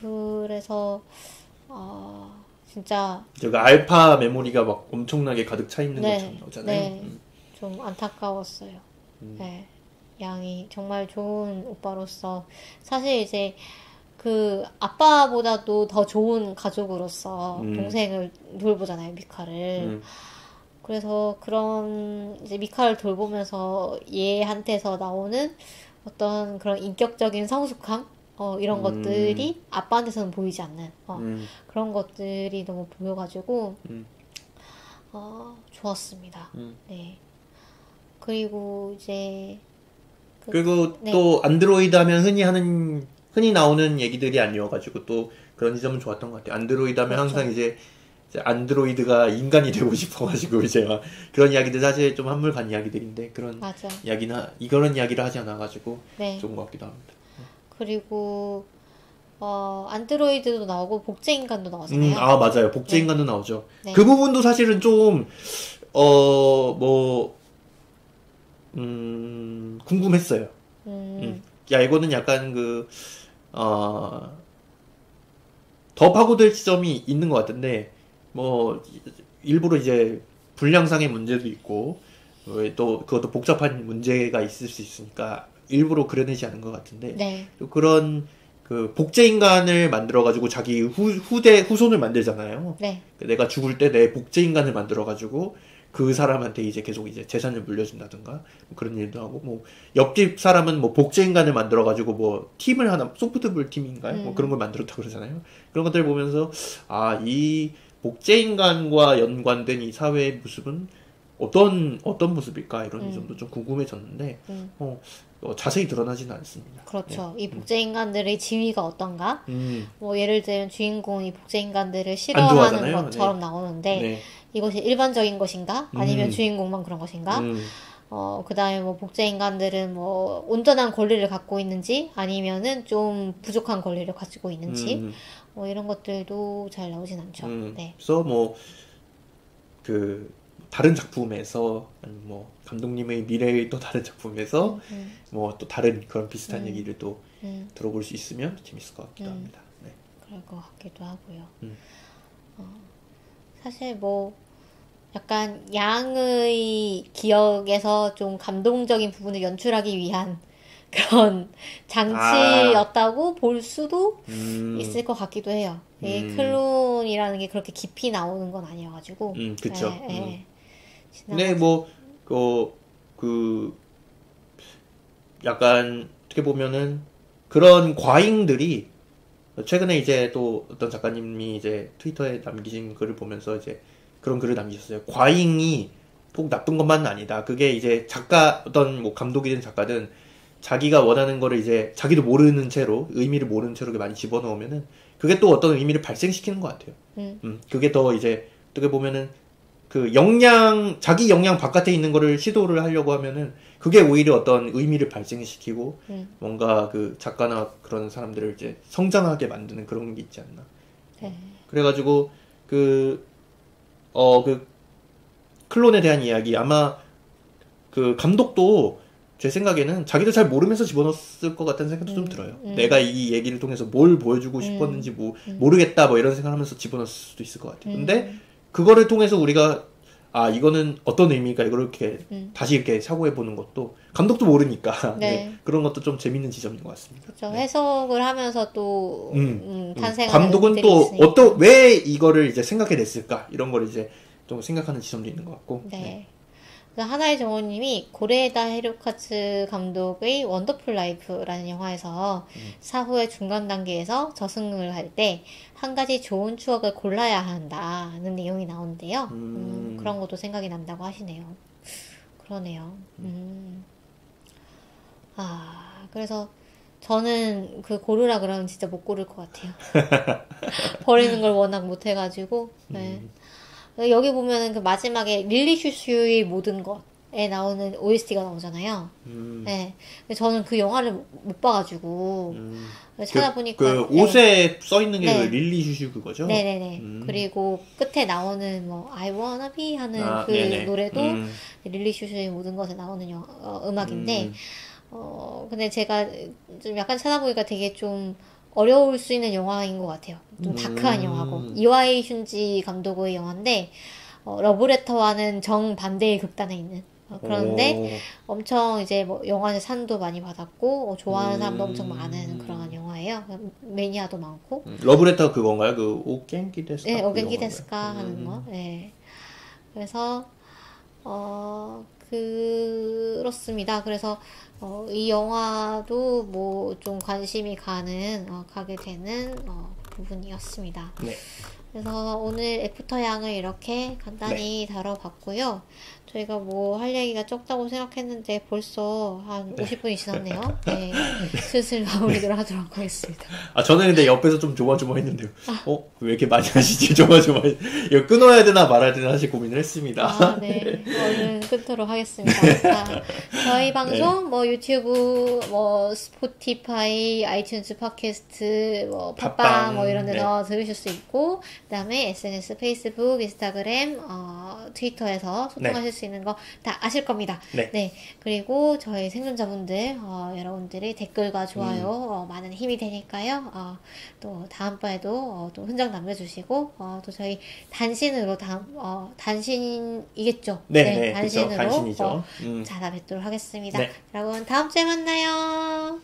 Speaker 1: 그래서, 진짜.
Speaker 2: 제가 알파 메모리가 막 엄청나게 가득 차 있는 것처럼 나오잖아요.
Speaker 1: 네. 좀 안타까웠어요. 네. 양이 정말 좋은 오빠로서, 사실 이제 그 아빠보다도 더 좋은 가족으로서 동생을 돌보잖아요, 미카를. 그래서 그런 이제 미카를 돌보면서 얘한테서 나오는 어떤 그런 인격적인 성숙함, 이런 것들이 아빠한테서는 보이지 않는 그런 것들이 너무 보여가지고 좋았습니다. 네. 그리고 이제
Speaker 2: 그리고 또 안드로이드 하면 흔히 나오는 얘기들이 아니어가지고 또 그런 지점은 좋았던 것 같아요. 안드로이드 하면
Speaker 1: 그렇죠.
Speaker 2: 항상 이제 안드로이드가 인간이 되고 싶어가지고 이제 막 그런 이야기들, 사실 좀 한물간 이야기들인데 그런 이런 이야기를 하지 않아가지고 좋은 것 같기도 합니다. 그리고
Speaker 1: 안드로이드도 나오고 복제인간도 나오잖아요.
Speaker 2: 맞아요. 복제인간도 나오죠. 네. 그 부분도 사실은 좀 궁금했어요. 야, 이거는 약간 더 파고들 지점이 있는 것 같은데, 뭐, 일부러 이제 분량상의 문제도 있고, 또 그것도 복잡한 문제가 있을 수 있으니까 일부러 그려내지 않은 것 같은데,
Speaker 1: 네.
Speaker 2: 그런 그 복제인간을 만들어가지고 자기 후손을 만들잖아요.
Speaker 1: 네.
Speaker 2: 내가 죽을 때 내 복제인간을 만들어가지고 그 사람한테 이제 계속 이제 재산을 물려준다든가 뭐 그런 일도 하고 뭐 옆집 사람은 뭐 복제인간을 만들어가지고 뭐 팀을 하나 소프트볼 팀인가요? 뭐 그런 걸 만들었다고 그러잖아요. 그런 것들 보면서 아, 이 복제인간과 연관된 이 사회의 모습은 어떤 모습일까 이런 점도 좀 궁금해졌는데 자세히 드러나지는 않습니다.
Speaker 1: 그렇죠. 이 복제인간들의 지위가 어떤가? 뭐 예를 들면 주인공이 복제인간들을 싫어하는
Speaker 2: 좋아하잖아요.
Speaker 1: 것처럼
Speaker 2: 네.
Speaker 1: 나오는데
Speaker 2: 네.
Speaker 1: 이것이 일반적인 것인가? 아니면 주인공만 그런 것인가? 그 다음에 뭐 복제인간들은 뭐 온전한 권리를 갖고 있는지 아니면은 좀 부족한 권리를 가지고 있는지 뭐 이런 것들도 잘 나오진 않죠. 네.
Speaker 2: 그래서 뭐 그 다른 작품에서 아니면 뭐 감독님의 미래의 또 다른 작품에서 뭐 또 다른 그런 비슷한 얘기를 또 들어볼 수 있으면 재밌을 것 같기도 합니다. 네.
Speaker 1: 그럴 것 같기도 하고요. 사실 뭐 약간 양의 기억에서 좀 감동적인 부분을 연출하기 위한 그런 장치였다고 볼 수도 있을 것 같기도 해요. 이 클론이라는 게 그렇게 깊이 나오는 건 아니어가지고.
Speaker 2: 그쵸.
Speaker 1: 네,
Speaker 2: 뭐, 약간, 어떻게 보면은, 그런 과잉들이, 최근에 이제 또 어떤 작가님이 이제 트위터에 남기신 글을 보면서 이제 그런 글을 남기셨어요. 과잉이 꼭 나쁜 것만은 아니다. 그게 이제 어떤 뭐 감독이든 작가든 자기가 원하는 거를 이제 자기도 모르는 채로, 의미를 모르는 채로 많이 집어넣으면은 그게 또 어떤 의미를 발생시키는 것 같아요. 그게 더 이제 어떻게 보면은 그 자기 역량 바깥에 있는 거를 시도를 하려고 하면은 그게 오히려 어떤 의미를 발생시키고 뭔가 그 작가나 그런 사람들을 이제 성장하게 만드는 그런 게 있지 않나.
Speaker 1: 네.
Speaker 2: 그래가지고 그 클론에 대한 이야기 아마 그 감독도 제 생각에는 자기도 잘 모르면서 집어넣었을 것 같다는 생각도 좀 들어요. 내가 이 얘기를 통해서 뭘 보여주고 싶었는지 모르겠다 뭐 이런 생각하면서 집어넣었을 수도 있을 것 같아요. 근데 그거를 통해서 우리가 이거는 어떤 의미일까 이걸 이렇게 다시 이렇게 사고해보는 것도 감독도 모르니까
Speaker 1: 네.
Speaker 2: 그런 것도 좀 재밌는 지점인 것 같습니다.
Speaker 1: 그렇죠. 해석을 하면서 또 탄생하는
Speaker 2: 감독은 또 왜 이거를 이제 생각해냈을까 이런 걸 이제 좀 생각하는 지점도 있는 것 같고.
Speaker 1: 네. 하나의 정호님이 고레에다 히로카츠 감독의 원더풀 라이프라는 영화에서 사후의 중간 단계에서 저승을 할 때 한 가지 좋은 추억을 골라야 한다는 내용이 나오는데요. 그런 것도 생각이 난다고 하시네요. 그러네요. 그래서 저는 그 고르라 그러면 진짜 못 고를 것 같아요. 버리는 걸 워낙 못 해가지고. 네. 여기 보면은 그 마지막에 릴리 슈슈의 모든 것에 나오는 OST가 나오잖아요. 네. 근데 저는 그 영화를 못 봐가지고 찾아보니까
Speaker 2: 그 옷에
Speaker 1: 네.
Speaker 2: 써 있는 게
Speaker 1: 네.
Speaker 2: 그 릴리 슈슈 그거죠?
Speaker 1: 네네네. 그리고 끝에 나오는 뭐 I wanna be 하는 그
Speaker 2: 네네.
Speaker 1: 노래도 릴리 슈슈의 모든 것에 나오는 음악인데 근데 제가 좀 약간 찾아보니까 되게 좀 어려울 수 있는 영화인 것 같아요. 좀 다크한 영화고. 이와이 슌지 감독의 영화인데, 러브레터와는 정반대의 극단에 있는. 그런데 엄청 이제 뭐 영화제 상도 많이 받았고, 좋아하는 사람도 엄청 많은 그런 영화예요. 매니아도 많고.
Speaker 2: 러브레터 그건가요? 그 오겐키 데스까?
Speaker 1: 네, 오겐키 데스까 하는 거. 네. 그래서, 그렇습니다. 그래서, 이 영화도 뭐 좀 관심이 가게 되는 부분이었습니다.
Speaker 2: 네.
Speaker 1: 그래서 오늘 애프터 양을 이렇게 간단히 다뤄봤고요. 저희가 뭐 할 얘기가 적다고 생각했는데 벌써 한 50분이 지났네요. 네. 슬슬 마무리를 하도록 하겠습니다.
Speaker 2: 저는 근데 옆에서 좀 조마조마했는데요. 왜 이렇게 많이 하시지? 조마조마. 이거 끊어야 되나 말아야 되나 사실 고민을 했습니다.
Speaker 1: 네. 얼른 끊도록 하겠습니다. 자, 저희 방송 뭐 유튜브, 뭐 스포티파이, 아이튠즈 팟캐스트, 뭐 팟빵 뭐 이런 데서 들으실 수 있고, 그다음에 SNS, 페이스북, 인스타그램, 트위터에서 소통하실 수 있는 거 다 아실 겁니다. 네. 그리고 저희 생존자분들, 여러분들의 댓글과 좋아요, 많은 힘이 되니까요. 또 다음번에도 또 흔적 남겨주시고, 또 저희 단신으로 단신이겠죠?
Speaker 2: 네,
Speaker 1: 단신으로
Speaker 2: 단신이죠.
Speaker 1: 찾아뵙도록 하겠습니다. 여러분 다음 주에 만나요.